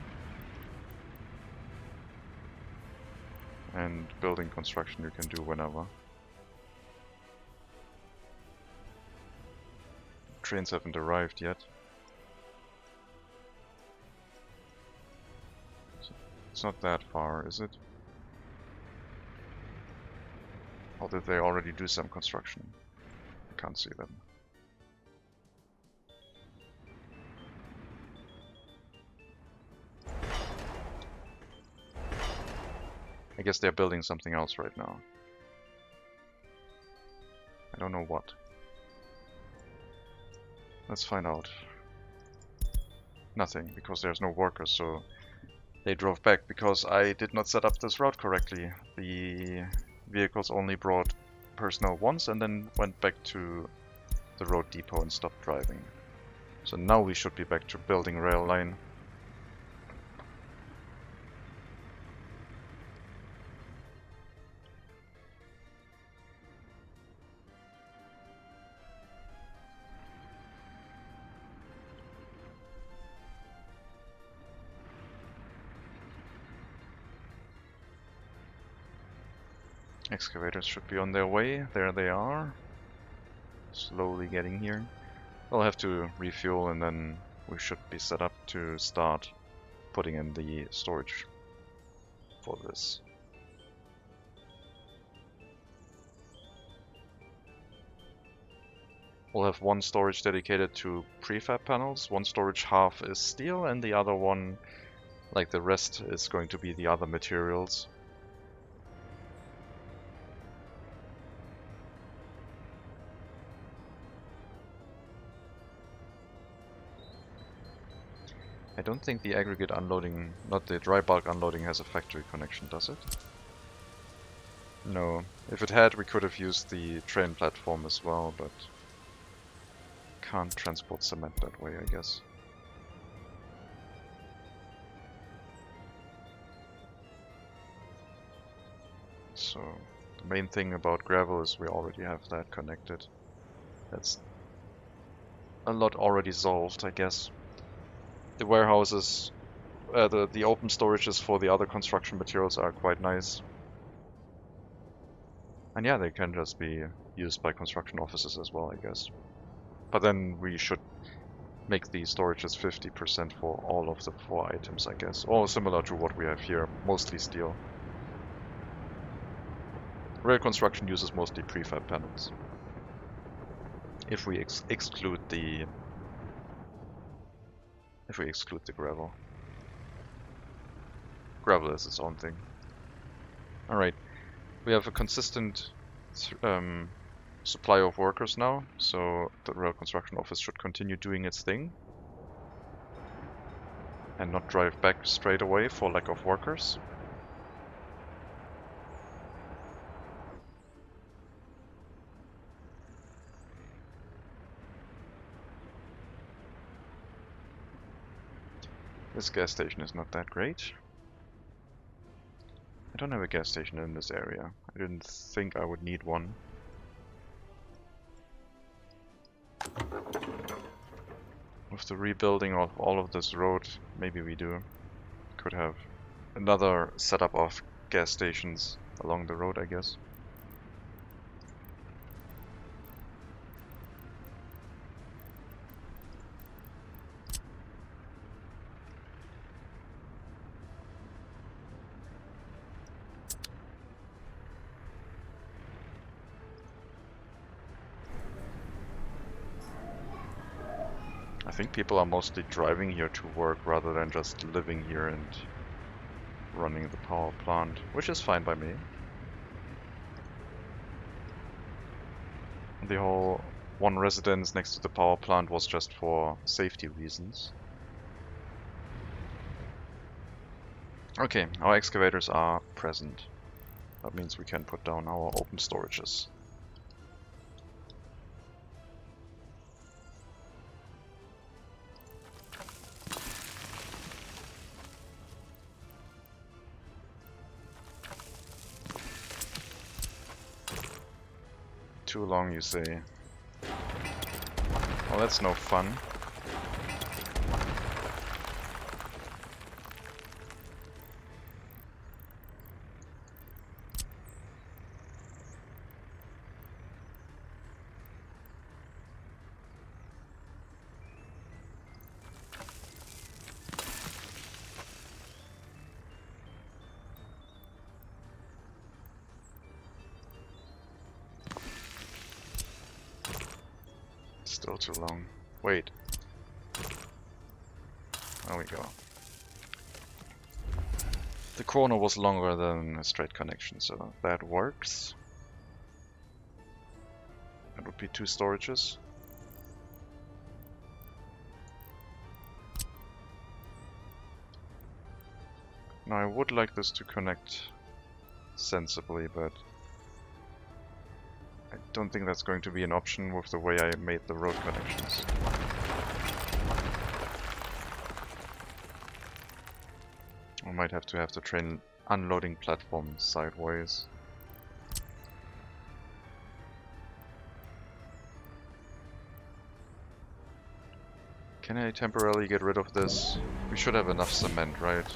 And building construction you can do whenever. Trains haven't arrived yet. It's not that far, is it? Or did they already do some construction? I can't see them. I guess they're building something else right now. I don't know what. Let's find out. Nothing, because there's no workers, so they drove back because I did not set up this route correctly. The vehicles only brought personnel once and then went back to the road depot and stopped driving. So now we should be back to building rail line. Excavators should be on their way. There they are. Slowly getting here. We'll have to refuel and then we should be set up to start putting in the storage for this. We'll have one storage dedicated to prefab panels, one storage half is steel and the other one, like the rest, is going to be the other materials. I don't think the aggregate unloading, not the dry bulk unloading, has a factory connection, does it? No. If it had, we could have used the train platform as well, but can't transport cement that way, I guess. So, the main thing about gravel is we already have that connected. That's a lot already solved, I guess. The warehouses, the open storages for the other construction materials are quite nice. And yeah, they can just be used by construction offices as well, I guess. But then we should make the storages 50% for all of the 4 items, I guess. Or similar to what we have here, mostly steel. Rail construction uses mostly prefab panels. If we exclude the gravel. Gravel is its own thing. Alright, we have a consistent supply of workers now, so the rail construction office should continue doing its thing and not drive back straight away for lack of workers. This gas station is not that great. I don't have a gas station in this area. I didn't think I would need one. With the rebuilding of all of this road, maybe we do. Could have another setup of gas stations along the road, I guess. I think people are mostly driving here to work rather than just living here and running the power plant, which is fine by me. The whole one residence next to the power plant was just for safety reasons. Okay, our excavators are present. That means we can put down our open storages. Too long, you say? Well, that's no fun. Still too long. Wait. There we go. The corner was longer than a straight connection, so that works. That would be 2 storages. Now I would like this to connect sensibly, but I don't think that's going to be an option with the way I made the road connections. I might have to the train unloading platform sideways. Can I temporarily get rid of this? We should have enough cement, right?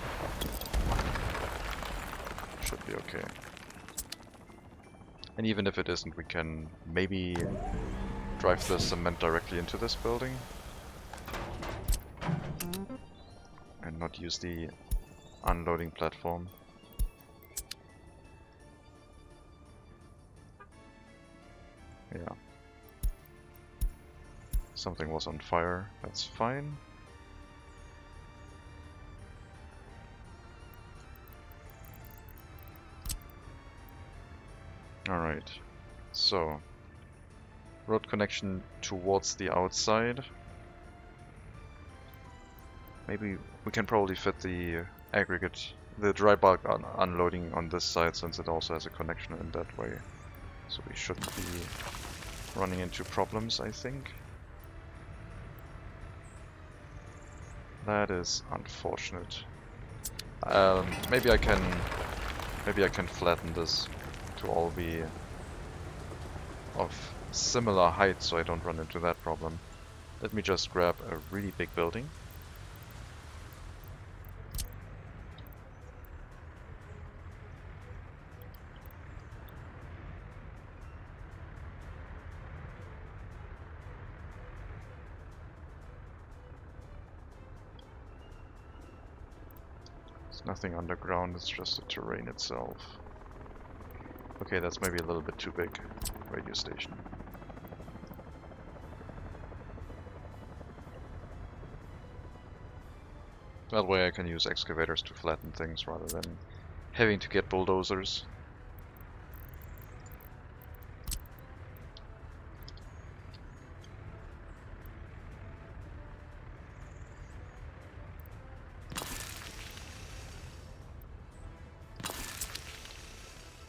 Should be okay. And even if it isn't, we can maybe drive the cement directly into this building and not use the unloading platform. Yeah. Something was on fire, that's fine. Alright, so road connection towards the outside. Maybe we can probably fit the aggregate, the dry bulk unloading on this side, since it also has a connection in that way. So we shouldn't be running into problems, I think. That is unfortunate. Maybe I can flatten this to all be of similar height so I don't run into that problem. Let me just grab a really big building. There's nothing underground, it's just the terrain itself. Okay, that's maybe a little bit too big. Radio station. That way I can use excavators to flatten things rather than having to get bulldozers.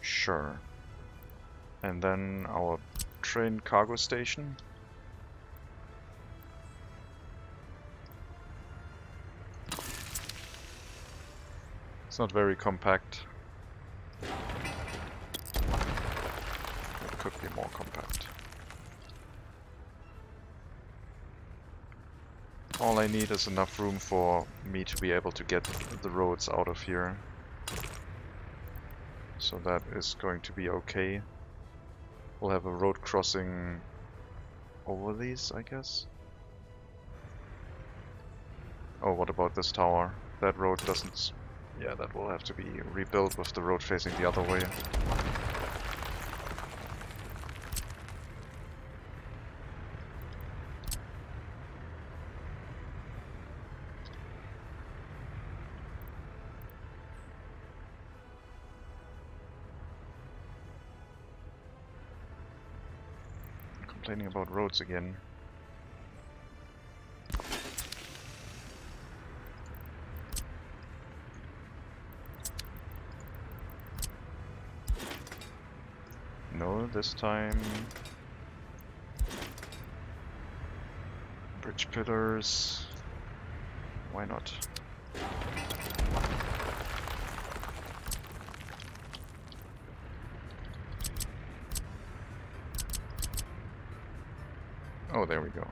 Sure. And then our train cargo station. It's not very compact. It could be more compact. All I need is enough room for me to be able to get the roads out of here. So that is going to be okay. We'll have a road crossing over these, I guess. Oh, what about this tower? That road doesn't... Yeah, that will have to be rebuilt with the road facing the other way. Complaining about roads again. No, this time... Bridge pillars... Why not? Oh, there we go.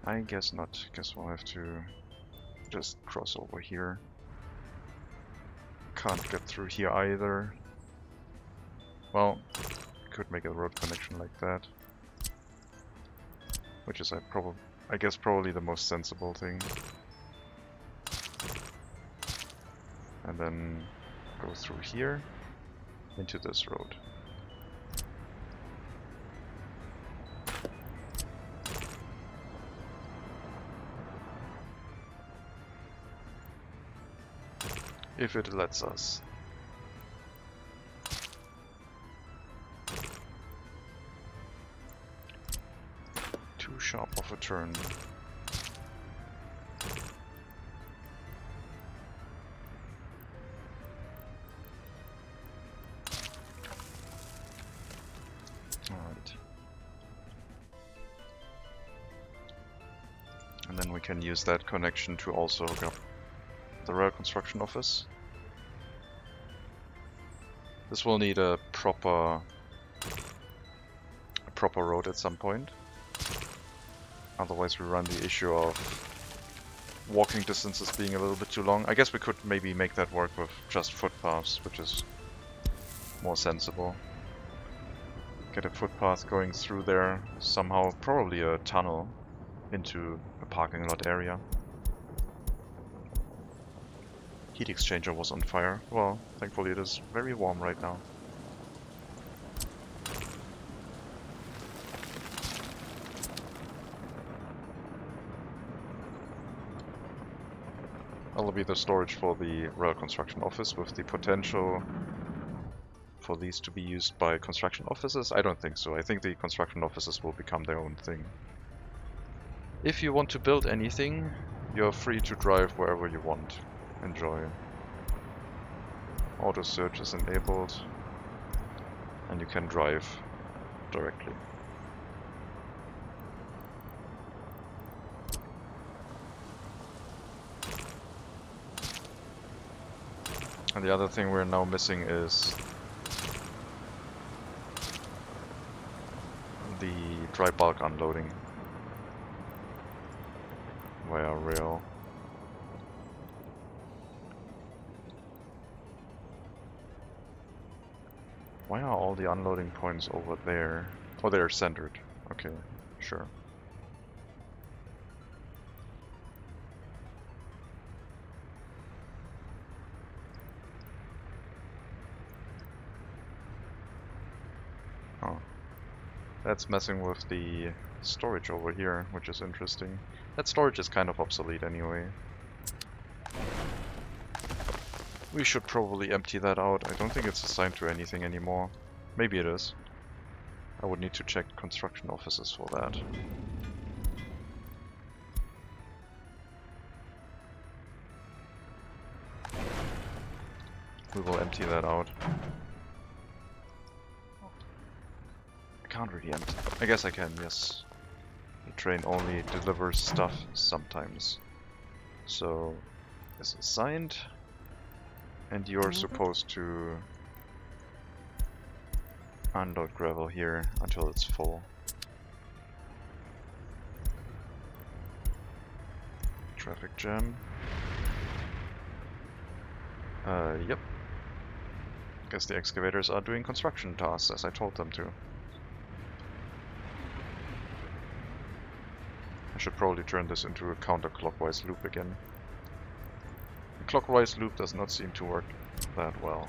I guess not. Guess we'll have to just cross over here. Can't get through here either. Well, could make a road connection like that. Which is I guess probably the most sensible thing. And then go through here into this road. If it lets us. Too sharp of a turn. Alright. And then we can use that connection to also go the rail construction office. This will need a proper road at some point. Otherwise we run the issue of walking distances being a little bit too long. I guess we could maybe make that work with just footpaths, which is more sensible. Get a footpath going through there somehow, probably a tunnel into a parking lot area. Heat exchanger was on fire. Well, thankfully it is very warm right now. That'll be the storage for the rail construction office with the potential for these to be used by construction offices. I don't think so. I think the construction offices will become their own thing. If you want to build anything, you're free to drive wherever you want. Enjoy. Auto search is enabled and you can drive directly. And the other thing we're now missing is try bulk unloading via rail. Why are all the unloading points over there? Oh, they're centered. Okay, sure. Oh. That's messing with the storage over here, which is interesting. That storage is kind of obsolete anyway. We should probably empty that out. I don't think it's assigned to anything anymore. Maybe it is. I would need to check construction offices for that. We will empty that out. I can't really empty. I guess I can, yes. The train only delivers stuff sometimes. So, it's assigned. And you're supposed to unload gravel here until it's full. Traffic jam. Yep. Guess the excavators are doing construction tasks as I told them to. I should probably turn this into a counterclockwise loop again. The clockwise loop does not seem to work that well.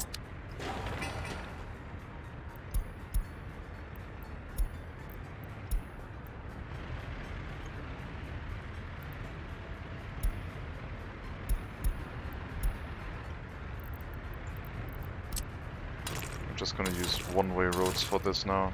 I'm just gonna use one-way roads for this now.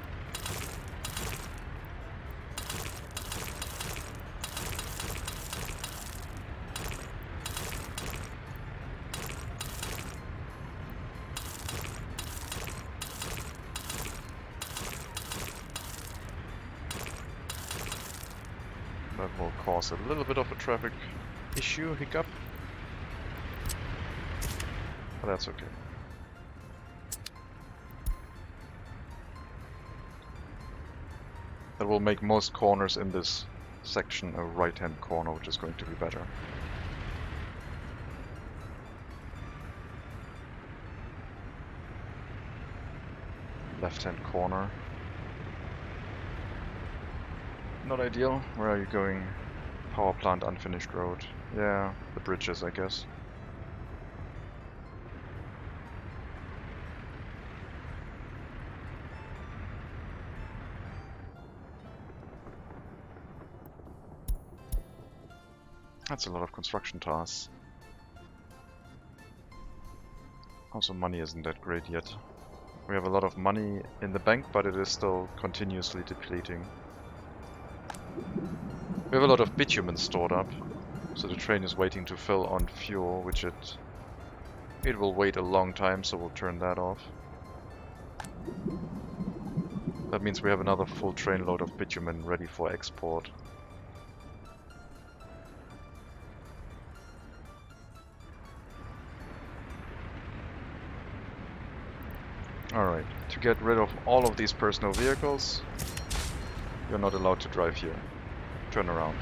That will cause a little bit of a traffic issue, hiccup. But that's okay. That will make most corners in this section a right-hand corner, which is going to be better. Left-hand corner. Not ideal. Where are you going? Power plant, unfinished road. Yeah, the bridges, I guess. That's a lot of construction tasks. Also, money isn't that great yet. We have a lot of money in the bank, but it is still continuously depleting. We have a lot of bitumen stored up, so the train is waiting to fill on fuel, which it will wait a long time, so we'll turn that off. That means we have another full train load of bitumen ready for export. Alright, to get rid of all of these personal vehicles, you're not allowed to drive here. Turn around.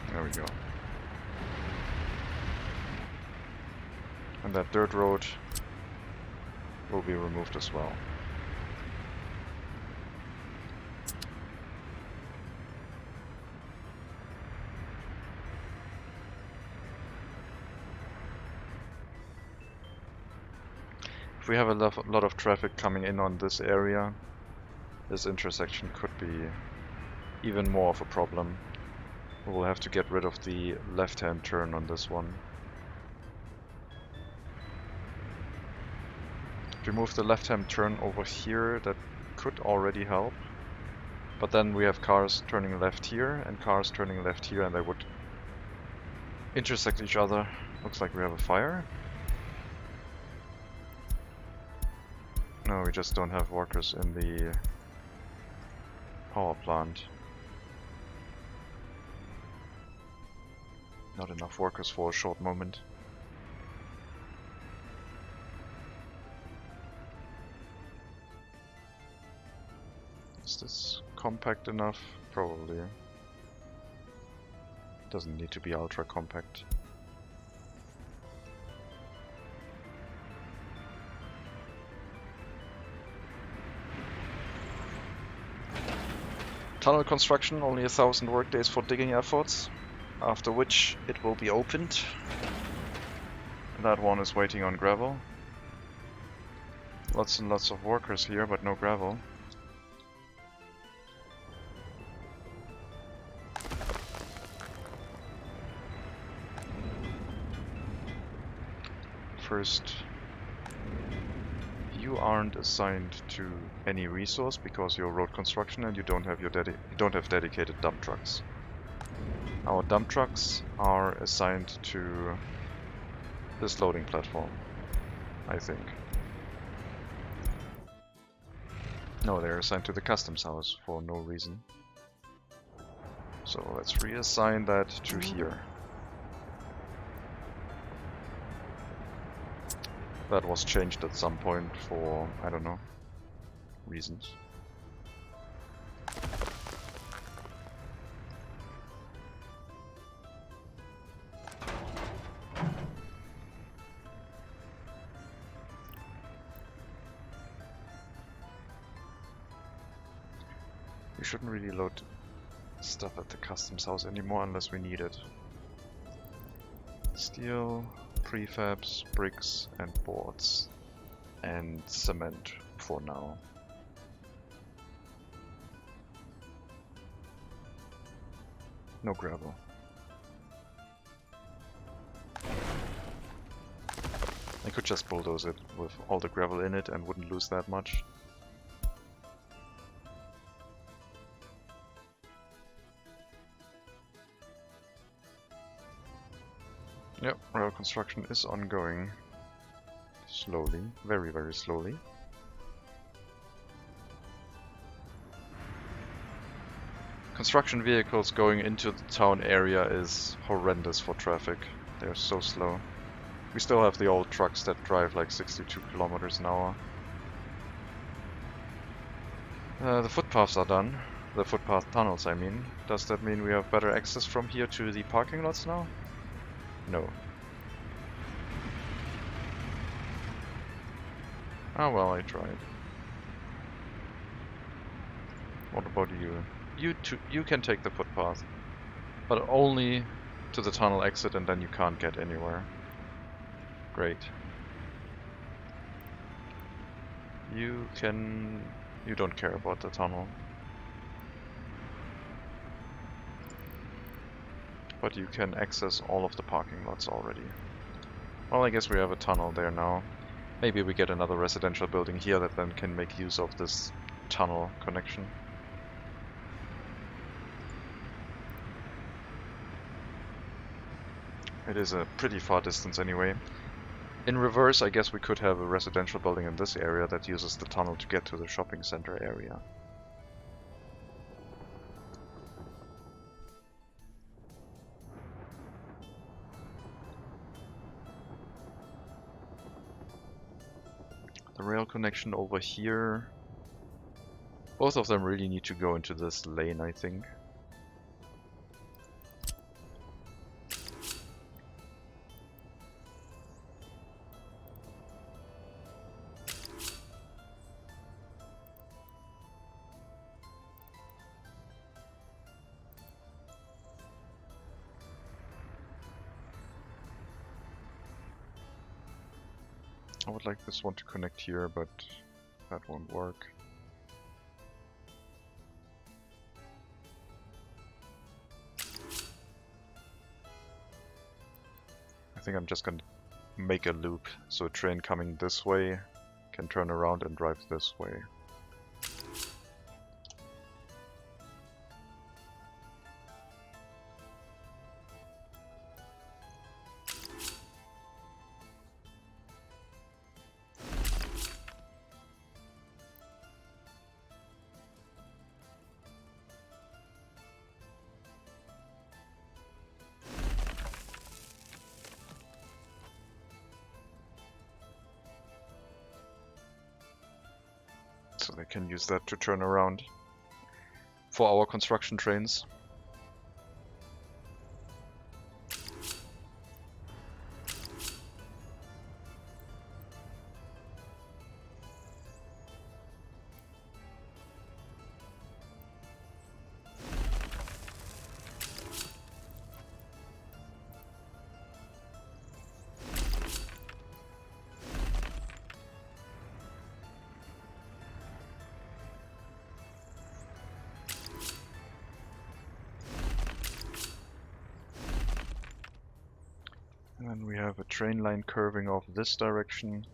There we go. And that dirt road will be removed as well. If we have a lot of traffic coming in on this area, this intersection could be even more of a problem. We'll have to get rid of the left-hand turn on this one. If we move the left-hand turn over here, that could already help. But then we have cars turning left here and cars turning left here, and they would intersect each other. Looks like we have a fire. No, we just don't have workers in the power plant. Not enough workers for a short moment. Is this compact enough? Probably. Doesn't need to be ultra compact. Tunnel construction, only 1,000 workdays for digging efforts, after which it will be opened. That one is waiting on gravel. Lots and lots of workers here, but no gravel. First, you aren't assigned to any resource because you're road construction and you don't have dedicated dump trucks. Our dump trucks are assigned to this loading platform, I think. No, they're assigned to the customs house for no reason. So let's reassign that to here. That was changed at some point for, I don't know, reasons. We shouldn't really load stuff at the customs house anymore unless we need it. Steel, prefabs, bricks and boards. And cement for now. No gravel. I could just bulldoze it with all the gravel in it and wouldn't lose that much. Yep, rail construction is ongoing. Slowly, very, very slowly. Construction vehicles going into the town area is horrendous for traffic. They're so slow. We still have the old trucks that drive like 62 kilometers an hour. The footpaths are done. The footpath tunnels, I mean. Does that mean we have better access from here to the parking lots now? No. Oh well, I tried. What about you? You can take the footpath, but only to the tunnel exit, and then you can't get anywhere. Great. You don't care about the tunnel. But you can access all of the parking lots already. Well, I guess we have a tunnel there now. Maybe we get another residential building here that then can make use of this tunnel connection. It is a pretty far distance anyway. In reverse, I guess we could have a residential building in this area that uses the tunnel to get to the shopping center area. The rail connection over here. Both of them really need to go into this lane, I think. I would like this one to connect here, but that won't work. I think I'm just gonna make a loop, so a train coming this way can turn around and drive this way. So they can use that to turn around. for our construction trains. And then we have a train line curving off this direction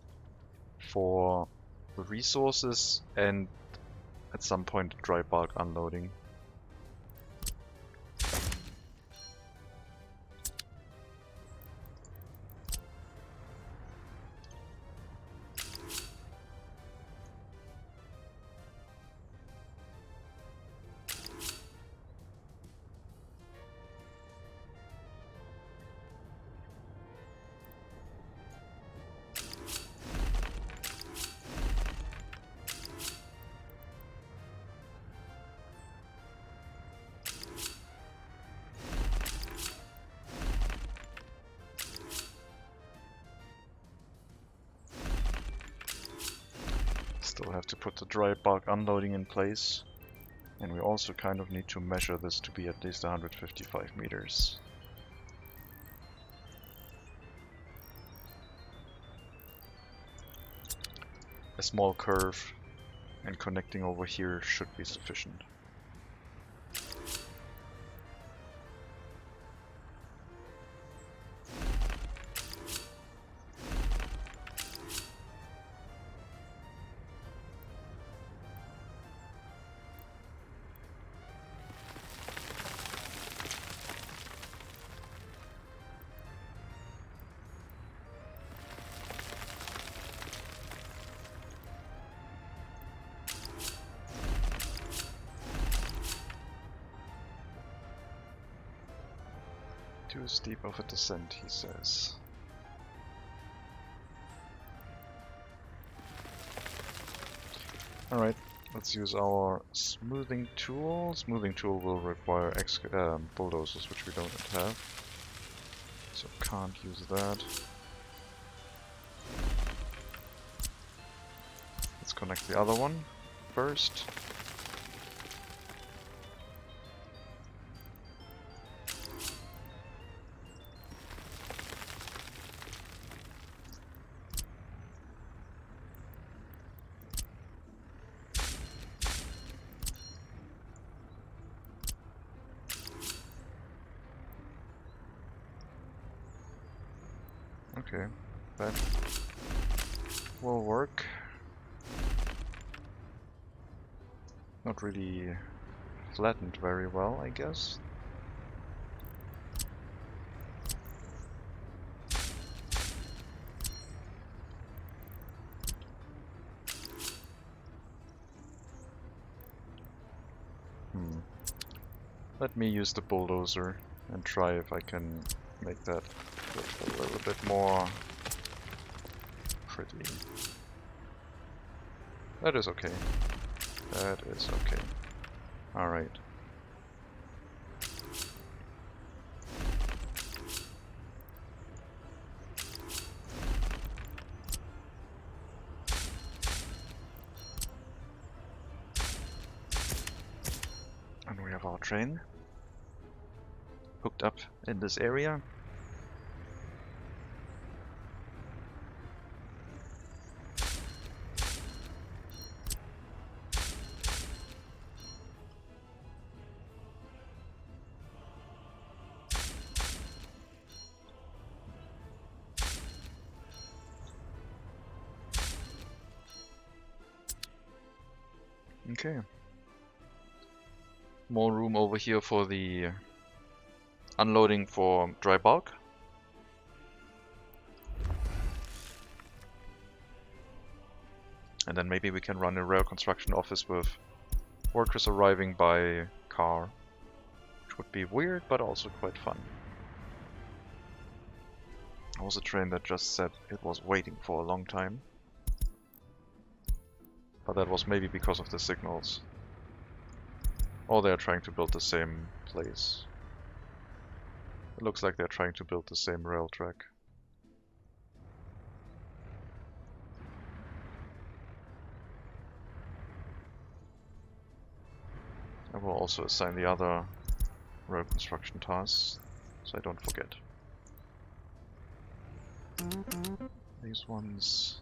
for the resources and at some point dry bulk unloading. Still have to put the dry bulk unloading in place, and we also kind of need to measure this to be at least 155 meters. A small curve and connecting over here should be sufficient. Too steep of a descent, he says. Alright, let's use our smoothing tool. Smoothing tool will require bulldozers, which we don't have. So can't use that. Let's connect the other one first. Okay, that will work. Not really flattened very well, I guess. Let me use the bulldozer and try if I can make that look a little bit more pretty. That is okay. That is okay. Alright. And we have our train hooked up in this area. Okay. More room over here for the unloading for dry bulk. And then maybe we can run a rail construction office with workers arriving by car, which would be weird but also quite fun. There was a train that just said it was waiting for a long time. But that was maybe because of the signals. Or they're trying to build the same place. It looks like they're trying to build the same rail track. I will also assign the other road construction tasks, so I don't forget. These ones.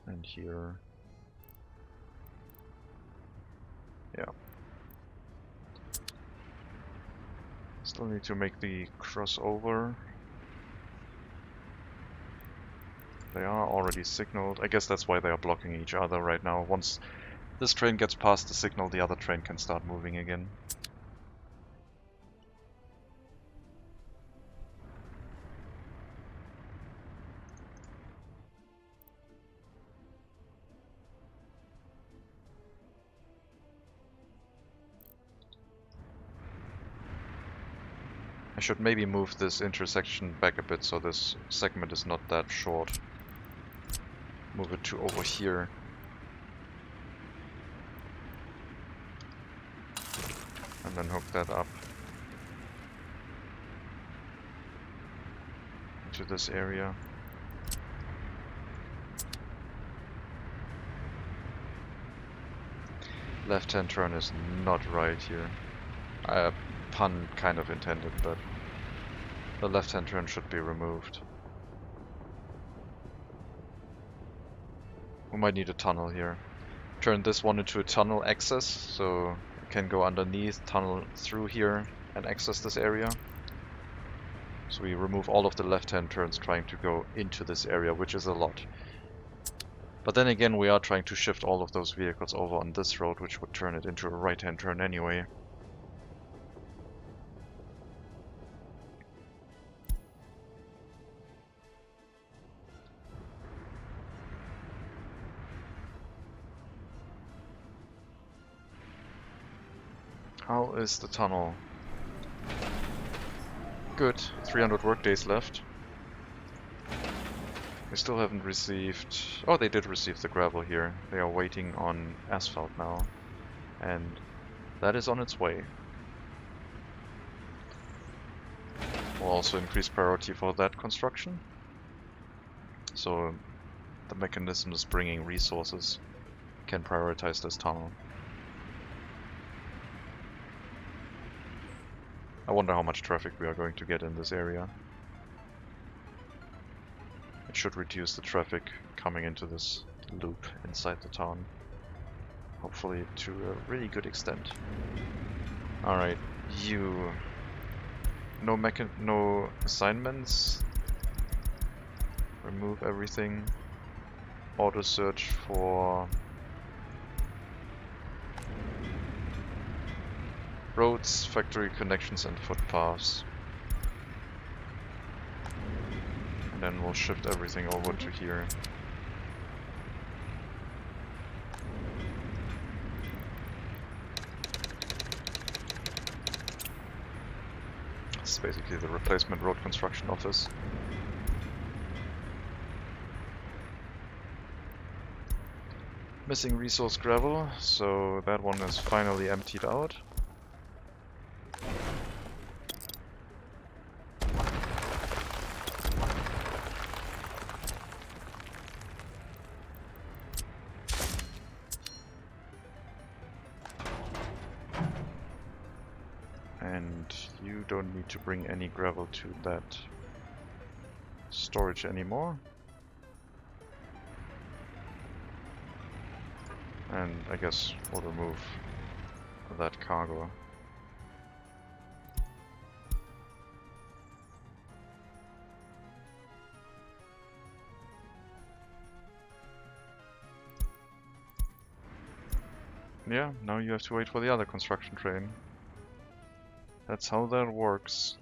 And here. Yeah. Still need to make the crossover. They are already signaled. I guess that's why they are blocking each other right now. Once this train gets past the signal, the other train can start moving again. I should maybe move this intersection back a bit so this segment is not that short. Move it to over here. And then hook that up to this area. Left-hand turn is not right here. Pun kind of intended, but the left-hand turn should be removed. We might need a tunnel here. Turn this one into a tunnel access, so you can go underneath, tunnel through here, and access this area. So we remove all of the left-hand turns trying to go into this area, which is a lot. But then again, we are trying to shift all of those vehicles over on this road, which would turn it into a right-hand turn anyway. How is the tunnel? Good. 300 workdays left. They still haven't received... Oh, they did receive the gravel here. They are waiting on asphalt now. And that is on its way. We'll also increase priority for that construction. So the mechanisms bringing resources can prioritize this tunnel. I wonder how much traffic we are going to get in this area. It should reduce the traffic coming into this loop inside the town. Hopefully to a really good extent. Alright, you... No assignments. Remove everything. Auto search for... roads, factory connections and footpaths. And then we'll shift everything over to here. This is basically the replacement road construction office. Missing resource gravel, so that one is finally emptied out. And you don't need to bring any gravel to that storage anymore. And I guess we'll remove that cargo. Yeah, now you have to wait for the other construction train. That's how that works.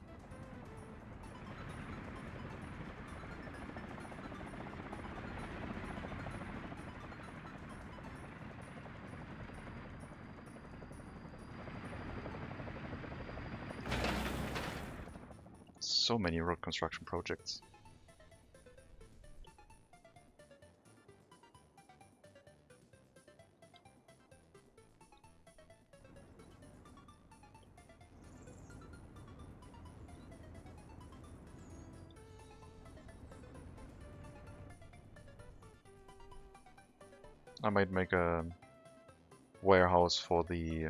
So many road construction projects. I might make a warehouse for the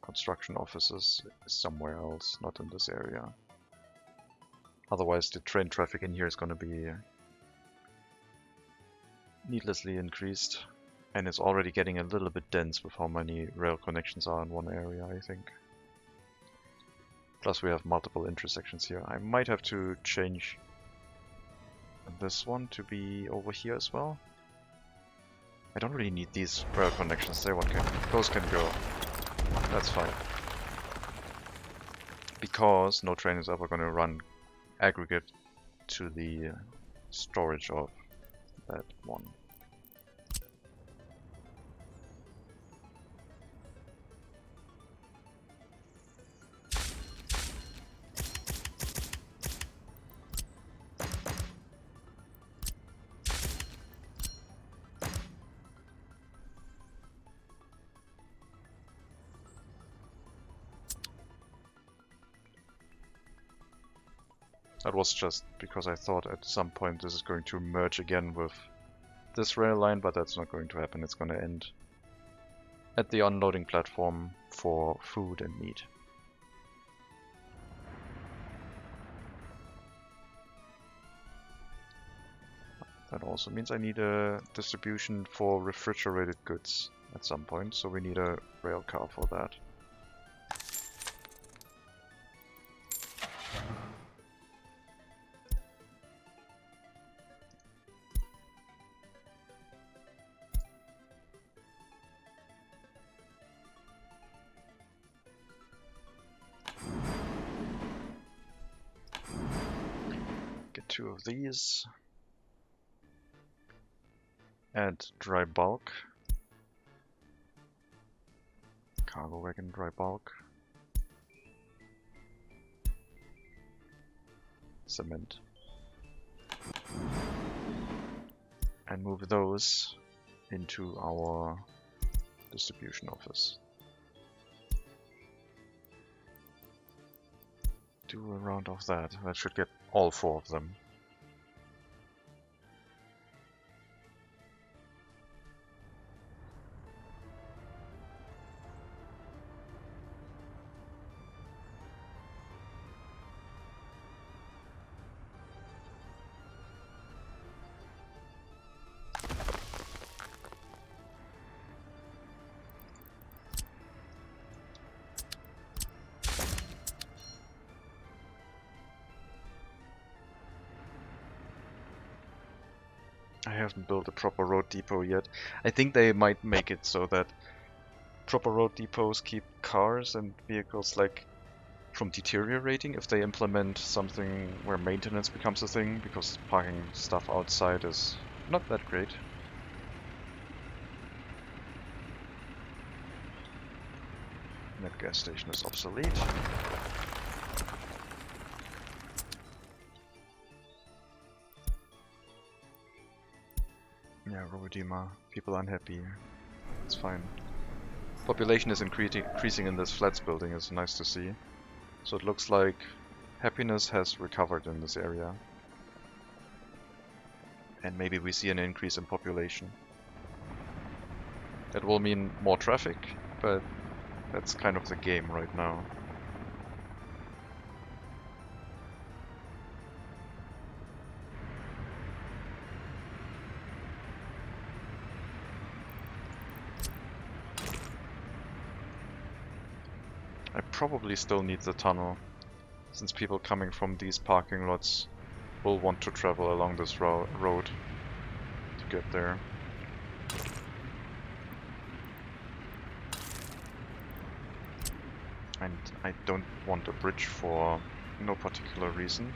construction offices somewhere else, not in this area. Otherwise the train traffic in here is going to be needlessly increased. And it's already getting a little bit dense with how many rail connections are in one area, I think. Plus we have multiple intersections here. I might have to change this one to be over here as well. I don't really need these rail connections. Those can go. That's fine. Because no train is ever going to run aggregate to the storage of that one. That was just because I thought at some point this is going to merge again with this rail line, but that's not going to happen. It's going to end at the unloading platform for food and meat. That also means I need a distribution for refrigerated goods at some point, so we need a rail car for that. Get 2 of these. Add dry bulk. Cargo wagon, dry bulk. Cement. And move those into our distribution office. Do a round of that. That should get all 4 of them. I haven't built a proper road depot yet. I think they might make it so that proper road depots keep cars and vehicles like from deteriorating if they implement something where maintenance becomes a thing, because parking stuff outside is not that great. That gas station is obsolete. Yeah, Robodima, people unhappy. It's fine. Population is increasing in this flats building, it's nice to see. So it looks like happiness has recovered in this area. And maybe we see an increase in population. That will mean more traffic, but that's kind of the game right now. I probably still need the tunnel, since people coming from these parking lots will want to travel along this road to get there. And I don't want a bridge for no particular reason.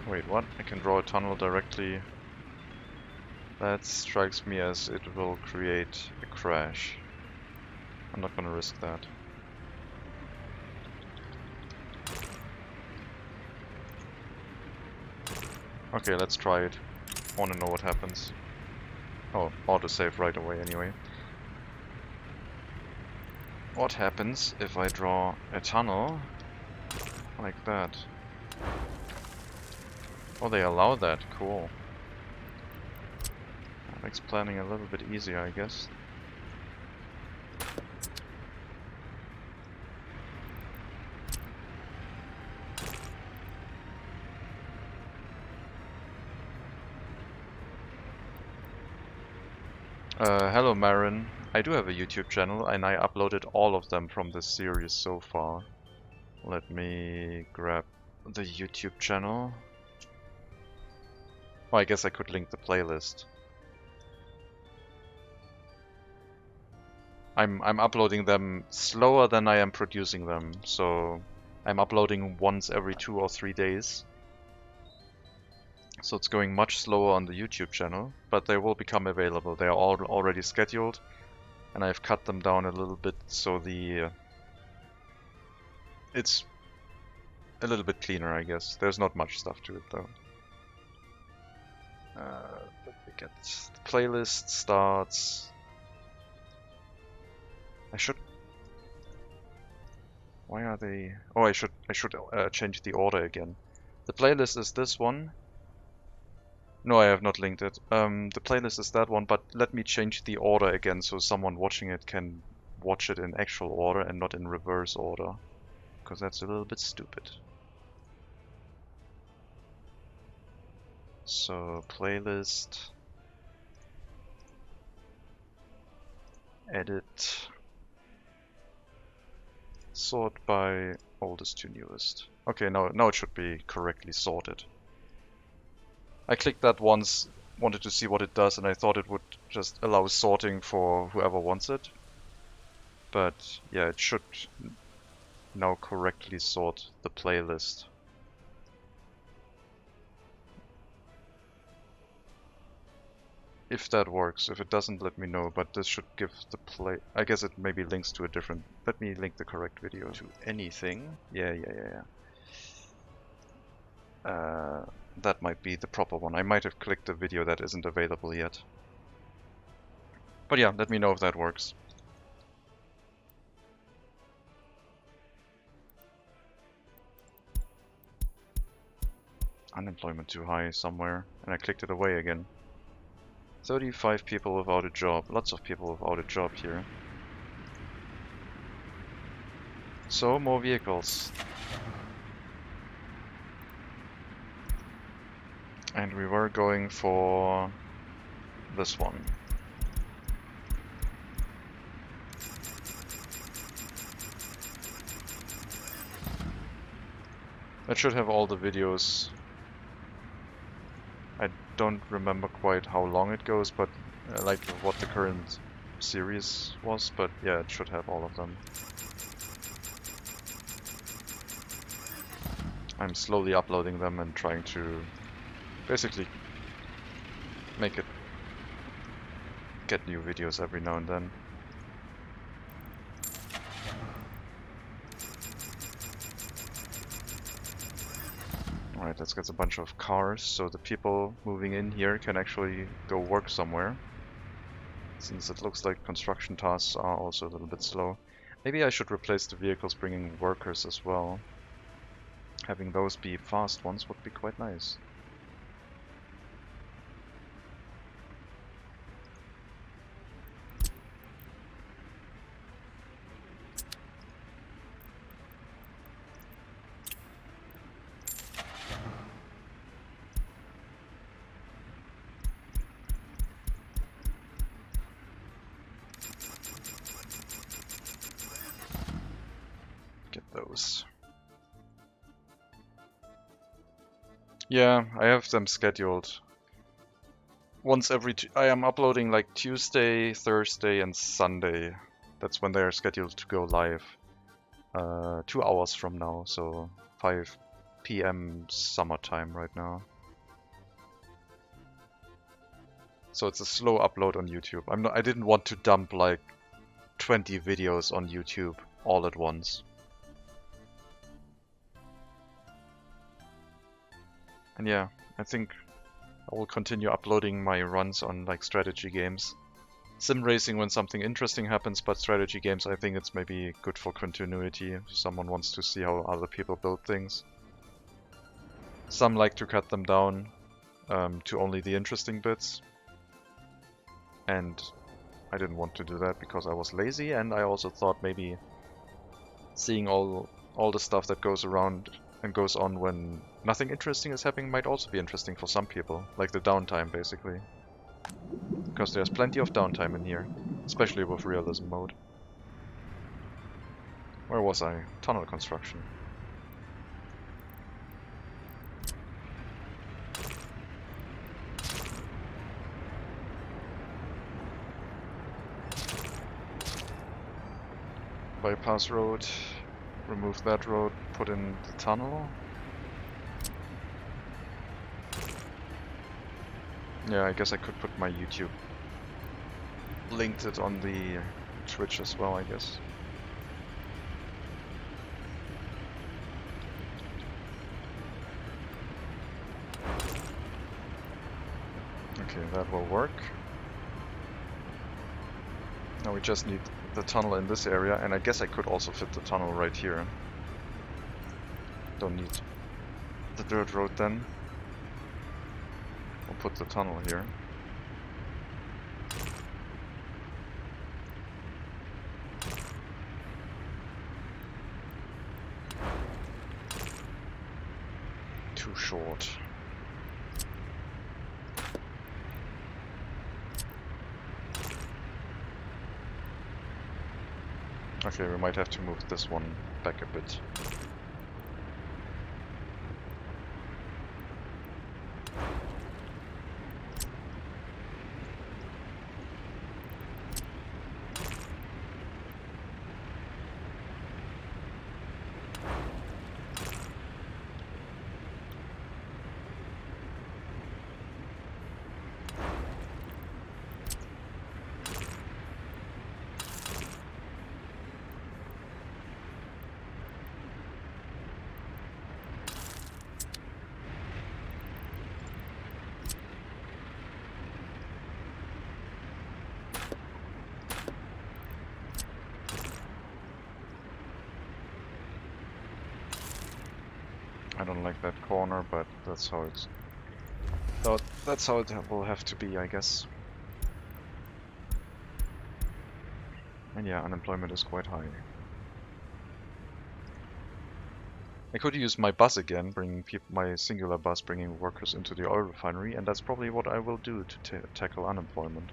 Wait, what? I can draw a tunnel directly. That strikes me as it will create a crash. I'm not gonna risk that. Okay, let's try it. I wanna know what happens. Oh, autosave right away anyway. what happens if I draw a tunnel like that. Oh, they allow that, cool. That makes planning a little bit easier, I guess. Hello Marin. I do have a YouTube channel and I uploaded all of them from this series so far. Let me grab the YouTube channel. Well, I guess I could link the playlist. I'm uploading them slower than I am producing them, so I'm uploading once every 2 or 3 days. So it's going much slower on the YouTube channel, but they will become available. They are all already scheduled, and I've cut them down a little bit so it's a little bit cleaner, I guess. There's not much stuff to it though. Let me get the playlist starts. Why are they? Oh, I should change the order again. The playlist is this one. No, I have not linked it. The playlist is that one, but let me change the order again so someone watching it can watch it in actual order and not in reverse order. Because that's a little bit stupid. So, playlist. Edit. Sort by oldest to newest. Okay, now it should be correctly sorted. I clicked that once, wanted to see what it does, and I thought it would just allow sorting for whoever wants it. But yeah, it should now correctly sort the playlist. If that works. If it doesn't, let me know, but this should give the play... I guess it maybe links to a different... Let me link the correct video to anything. Yeah. That might be the proper one. I might have clicked a video that isn't available yet. But yeah, let me know if that works. Unemployment too high somewhere, and I clicked it away again. 35 people without a job. Lots of people without a job here. So, more vehicles. And we were going for this one. That should have all the videos. I don't remember quite how long it goes, but like what the current series was, but yeah, it should have all of them. I'm slowly uploading them and trying to basically make it get new videos every now and then. Alright, let's get a bunch of cars so the people moving in here can actually go work somewhere. Since it looks like construction tasks are also a little bit slow. Maybe I should replace the vehicles bringing workers as well. Having those be fast ones would be quite nice. Get those. Yeah, I have them scheduled. Once every I am uploading like Tuesday, Thursday and Sunday. That's when they are scheduled to go live. 2 hours from now, so 5 PM summertime right now. So it's a slow upload on YouTube. I didn't want to dump like 20 videos on YouTube all at once. And yeah, I think I will continue uploading my runs on like strategy games. sim racing when something interesting happens, but strategy games, I think it's maybe good for continuity. If someone wants to see how other people build things. Some like to cut them down to only the interesting bits. And I didn't want to do that because I was lazy, and I also thought maybe seeing all the stuff that goes around and goes on when nothing interesting is happening might also be interesting for some people, like the downtime basically. Because there's plenty of downtime in here, especially with realism mode. Where was I? Tunnel construction. Bypass road, remove that road, put in the tunnel. Yeah, I guess I could put my YouTube. Linked it on the Twitch as well, I guess. Okay, that will work. Now we just need the tunnel in this area, and I guess I could also fit the tunnel right here. Don't need the dirt road then. We'll put the tunnel here. Too short. Okay, we might have to move this one back a bit. I don't like that corner, but that's how it's... that's how it will have to be, I guess. And yeah, unemployment is quite high. I could use my bus again, bringing my singular bus, bringing workers into the oil refinery, and that's probably what I will do to tackle unemployment.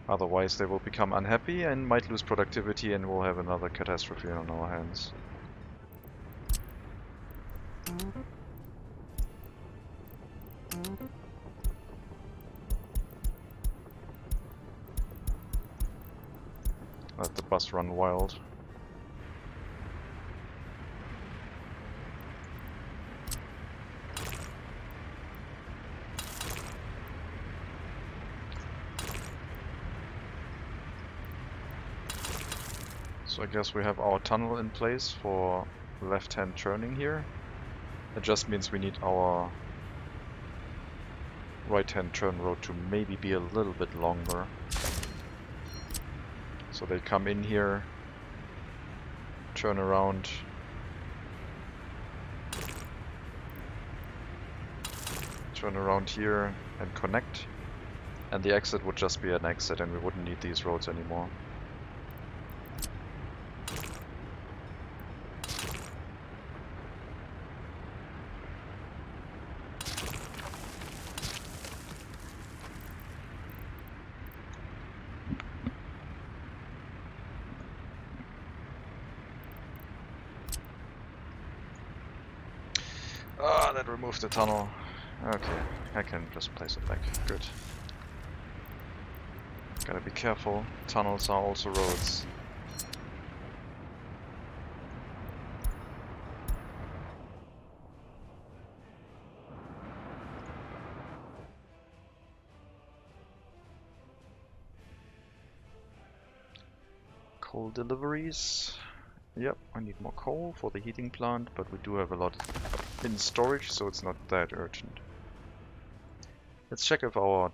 Otherwise they will become unhappy and might lose productivity, and we'll have another catastrophe on our hands. Let the bus run wild. So I guess we have our tunnel in place for left-hand turning here. It just means we need our right-hand turn road to maybe be a little bit longer. So they come in here, turn around, here and connect, and the exit would just be an exit and we wouldn't need these roads anymore. Ah, that removed the tunnel. Okay, I can just place it back. Good. Gotta be careful. Tunnels are also roads. Coal deliveries. Yep, I need more coal for the heating plant, but we do have a lot in storage, so it's not that urgent. Let's check if our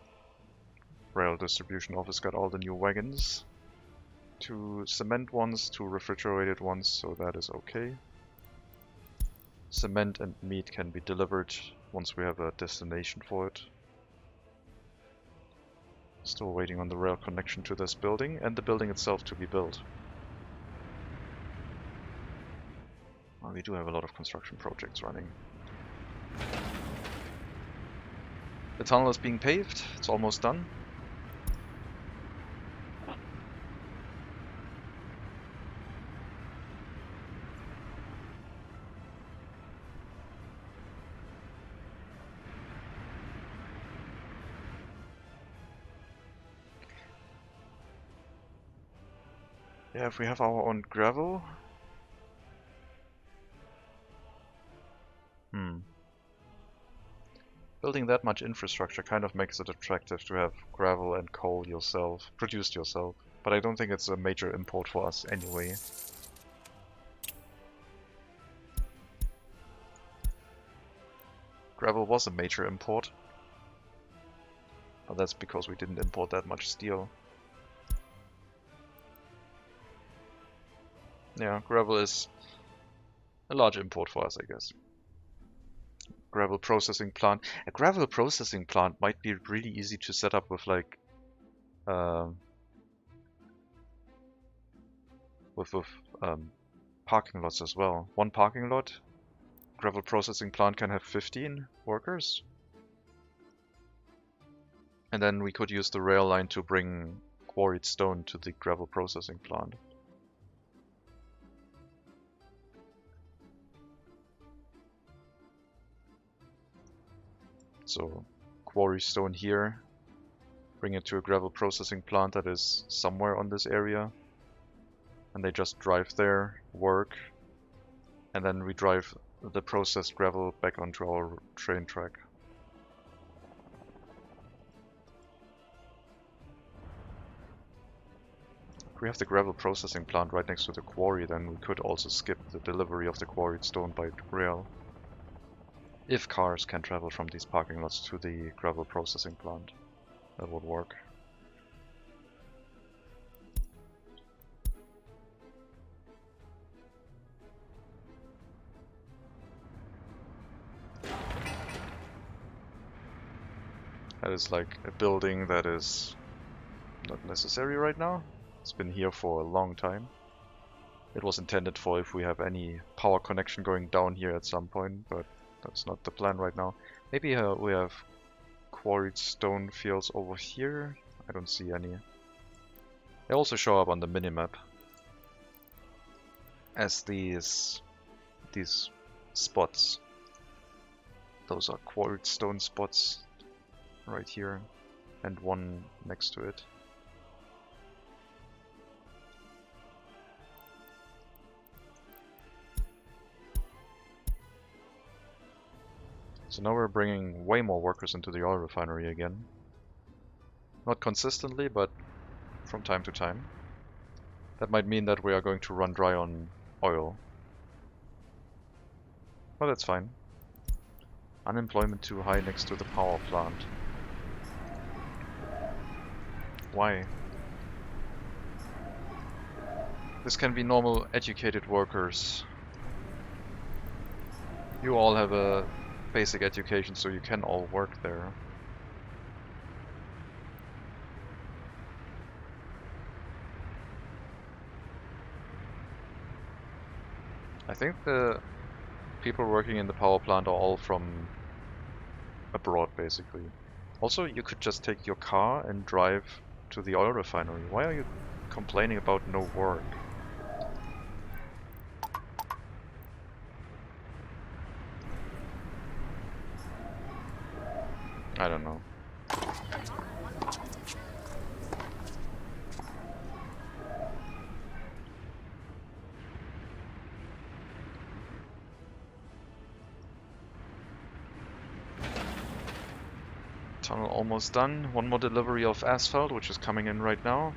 rail distribution office got all the new wagons. 2 cement ones, 2 refrigerated ones, so that is okay. Cement and meat can be delivered once we have a destination for it. Still waiting on the rail connection to this building and the building itself to be built. Well, we do have a lot of construction projects running. The tunnel is being paved, it's almost done. Yeah, if we have our own gravel. Building that much infrastructure kind of makes it attractive to have gravel and coal yourself, produced yourself. But I don't think it's a major import for us anyway. Gravel was a major import. But that's because we didn't import that much steel. Yeah, gravel is a large import for us, I guess. Gravel processing plant. A gravel processing plant might be really easy to set up with like parking lots as well. One parking lot, gravel processing plant can have 15 workers. And then we could use the rail line to bring quarried stone to the gravel processing plant. So, quarry stone here, bring it to a gravel processing plant that is somewhere on this area. And they just drive there, work, and then we drive the processed gravel back onto our train track. If we have the gravel processing plant right next to the quarry, then we could also skip the delivery of the quarried stone by rail. If cars can travel from these parking lots to the gravel processing plant, that would work. That is like a building that is not necessary right now. It's been here for a long time. It was intended for if we have any power connection going down here at some point, but that's not the plan right now. Maybe we have quarried stone fields over here. I don't see any. They also show up on the minimap as these spots. Those are quarried stone spots right here, and one next to it. So now we're bringing way more workers into the oil refinery again. Not consistently, but from time to time. That might mean that we are going to run dry on oil. But that's fine. Unemployment too high next to the power plant. Why? This can be normal educated workers. You all have a basic education, so you can all work there. I think the people working in the power plant are all from abroad, basically. Also, you could just take your car and drive to the oil refinery. Why are you complaining about no work? I don't know. Tunnel almost done. One more delivery of asphalt, which is coming in right now.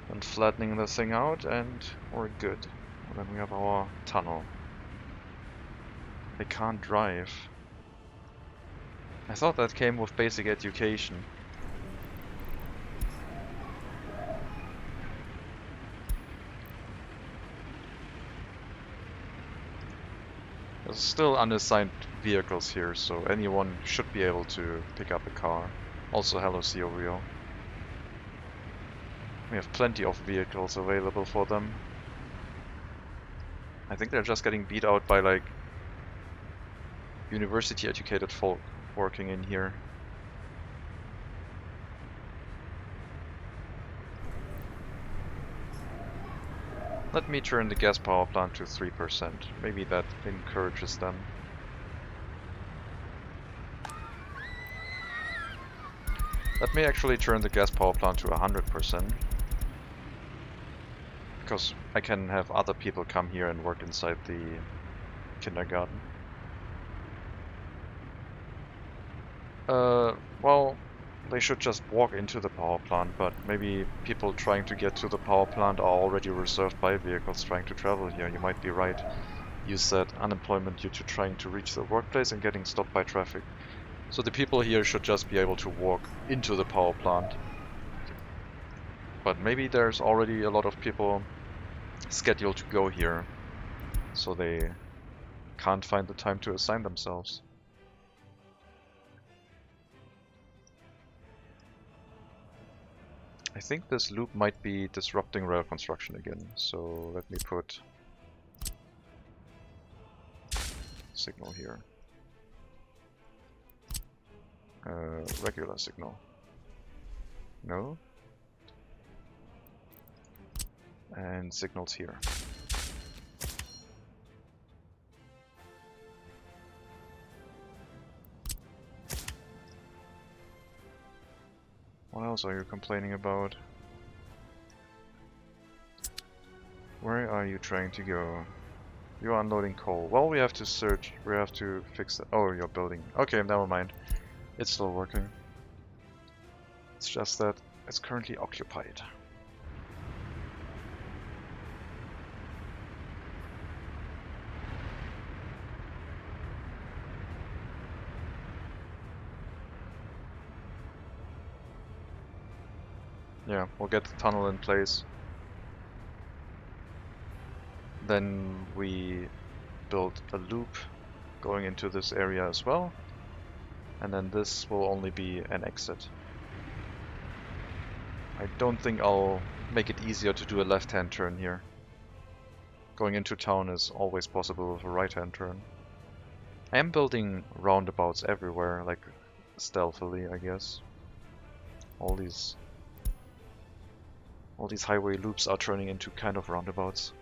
And flattening the thing out, and we're good. And then we have our tunnel. They can't drive. I thought that came with basic education. There's still unassigned vehicles here, so anyone should be able to pick up a car. Also, hello Rio. We have plenty of vehicles available for them. I think they're just getting beat out by like university educated folk working in here. Let me turn the gas power plant to 3%. Maybe that encourages them. Let me actually turn the gas power plant to 100%. Because I can have other people come here and work inside the kindergarten. Well, they should just walk into the power plant, but maybe people trying to get to the power plant are already reserved by vehicles trying to travel here. You might be right. You said unemployment due to trying to reach the workplace and getting stopped by traffic. So the people here should just be able to walk into the power plant. But maybe there's already a lot of people scheduled to go here, so they can't find the time to assign themselves. I think this loop might be disrupting rail construction again, so let me put signal here. Regular signal. No. And signals here. What else are you complaining about? Where are you trying to go? You're unloading coal. Well, we have to search. We have to fix that. Oh, you're building. Okay, never mind. It's still working. It's just that it's currently occupied. Yeah, we'll get the tunnel in place. Then we build a loop going into this area as well. And then this will only be an exit. I don't think I'll make it easier to do a left-hand turn here. Going into town is always possible with a right-hand turn. I am building roundabouts everywhere, like stealthily, I guess. All these highway loops are turning into kind of roundabouts.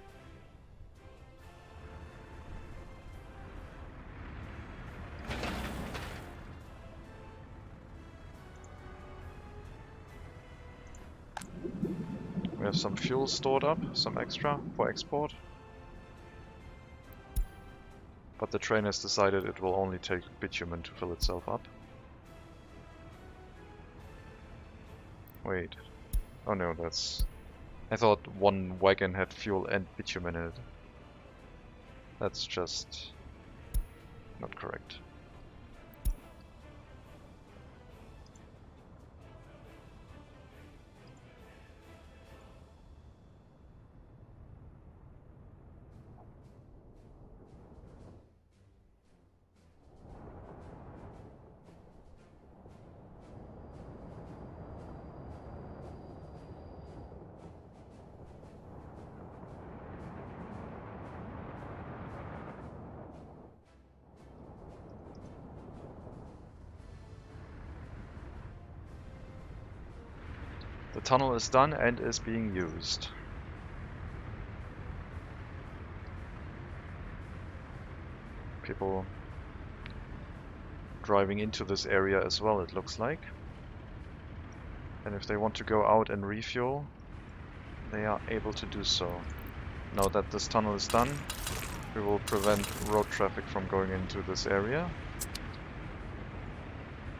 We have some fuel stored up, some extra for export. But the train has decided it will only take bitumen to fill itself up. Wait. Oh no, that's... I thought one wagon had fuel and bitumen in it. That's just not correct. The tunnel is done and is being used. People driving into this area as well, it looks like. And if they want to go out and refuel, they are able to do so. Now that this tunnel is done, we will prevent road traffic from going into this area.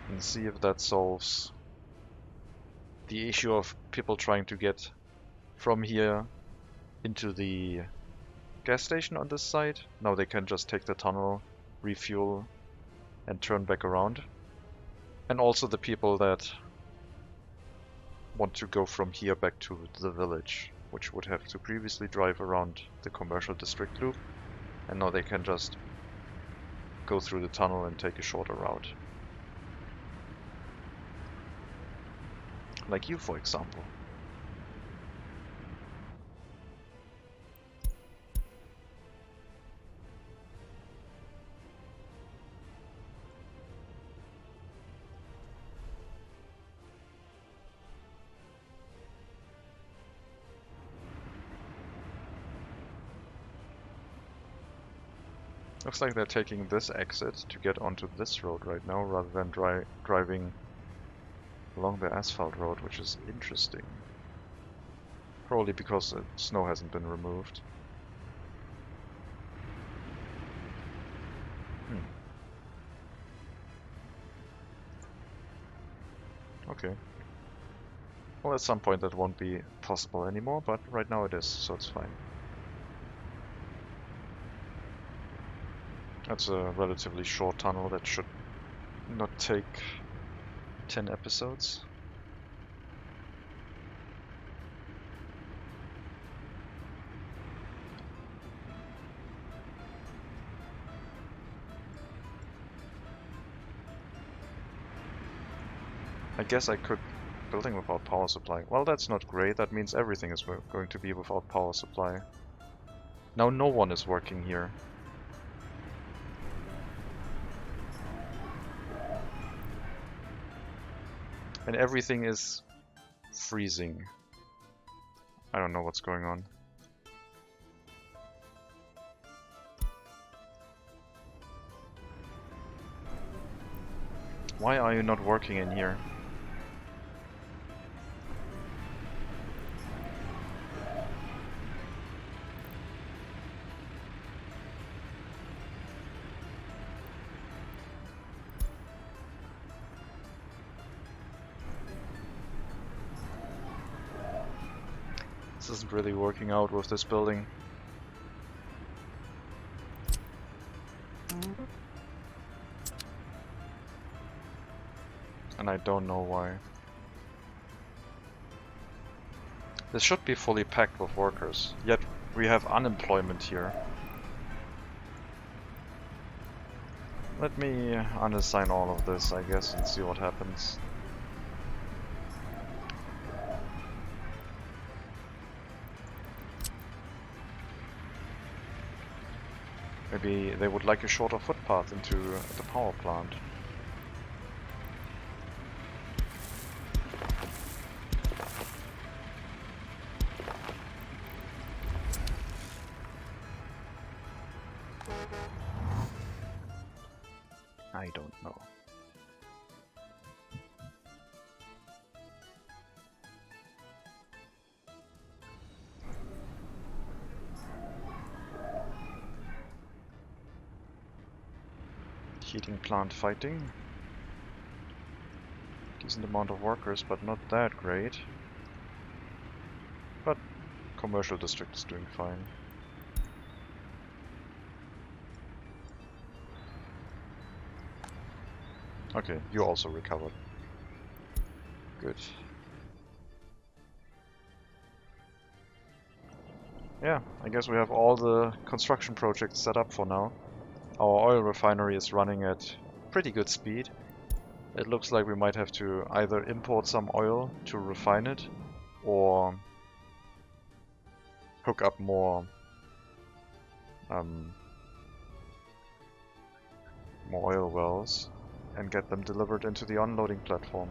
And see if that solves the issue of people trying to get from here into the gas station on this side. Now they can just take the tunnel, refuel, and turn back around. And also the people that want to go from here back to the village, which would have to previously drive around the commercial district loop, and now they can just go through the tunnel and take a shorter route. Like you, for example. Looks like they're taking this exit to get onto this road right now, rather than driving along the asphalt road, which is interesting. Probably because the snow hasn't been removed. Okay. Well, at some point that won't be possible anymore, but right now it is, so it's fine. That's a relatively short tunnel that should not take 10 episodes. I guess I could building without power supply. Well, that's not great. That means everything is going to be without power supply. Now no one is working here. And everything is freezing. I don't know what's going on. Why are you not working in here? This isn't really working out with this building. And I don't know why. This should be fully packed with workers, yet we have unemployment here. Let me unassign all of this, I guess, and see what happens. Maybe they would like a shorter footpath into the power plant. I don't know. Heating plant fighting. Decent amount of workers, but not that great. But commercial district is doing fine. Okay, you also recovered. Good. Yeah, I guess we have all the construction projects set up for now. Our oil refinery is running at pretty good speed. It looks like we might have to either import some oil to refine it, or hook up more oil wells and get them delivered into the unloading platform.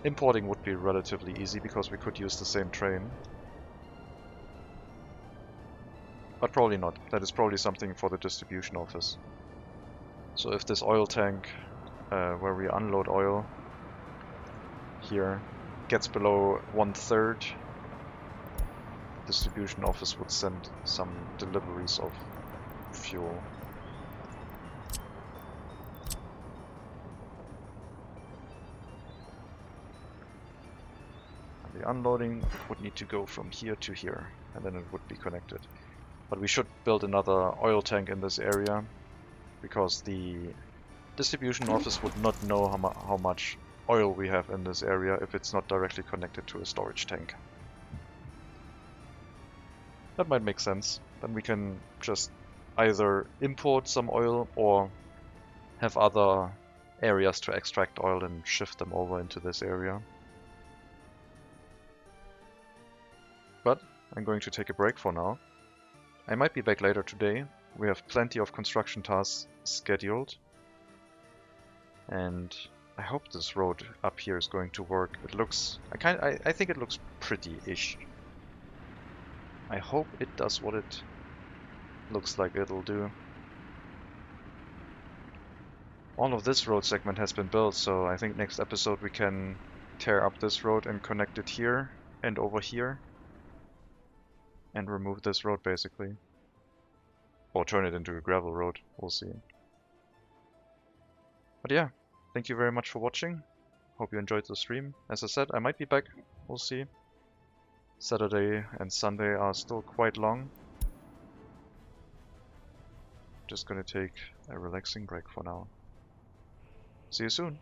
Importing would be relatively easy because we could use the same train. But probably not. That is probably something for the distribution office. So if this oil tank, where we unload oil here, gets below 1/3, distribution office would send some deliveries of fuel. And the unloading would need to go from here to here, and then it would be connected. But we should build another oil tank in this area, because the distribution office would not know how much oil we have in this area if it's not directly connected to a storage tank. That might make sense. then we can just either import some oil or have other areas to extract oil and shift them over into this area. But I'm going to take a break for now. I might be back later today. We have plenty of construction tasks scheduled. And I hope this road up here is going to work. It looks... I think it looks pretty-ish. I hope it does what it looks like it'll do. All of this road segment has been built, so I think next episode we can tear up this road and connect it here and over here. And remove this road basically. Or turn it into a gravel road, we'll see. But yeah, thank you very much for watching. Hope you enjoyed the stream. As I said, I might be back, we'll see. Saturday and Sunday are still quite long. Just gonna take a relaxing break for now. See you soon.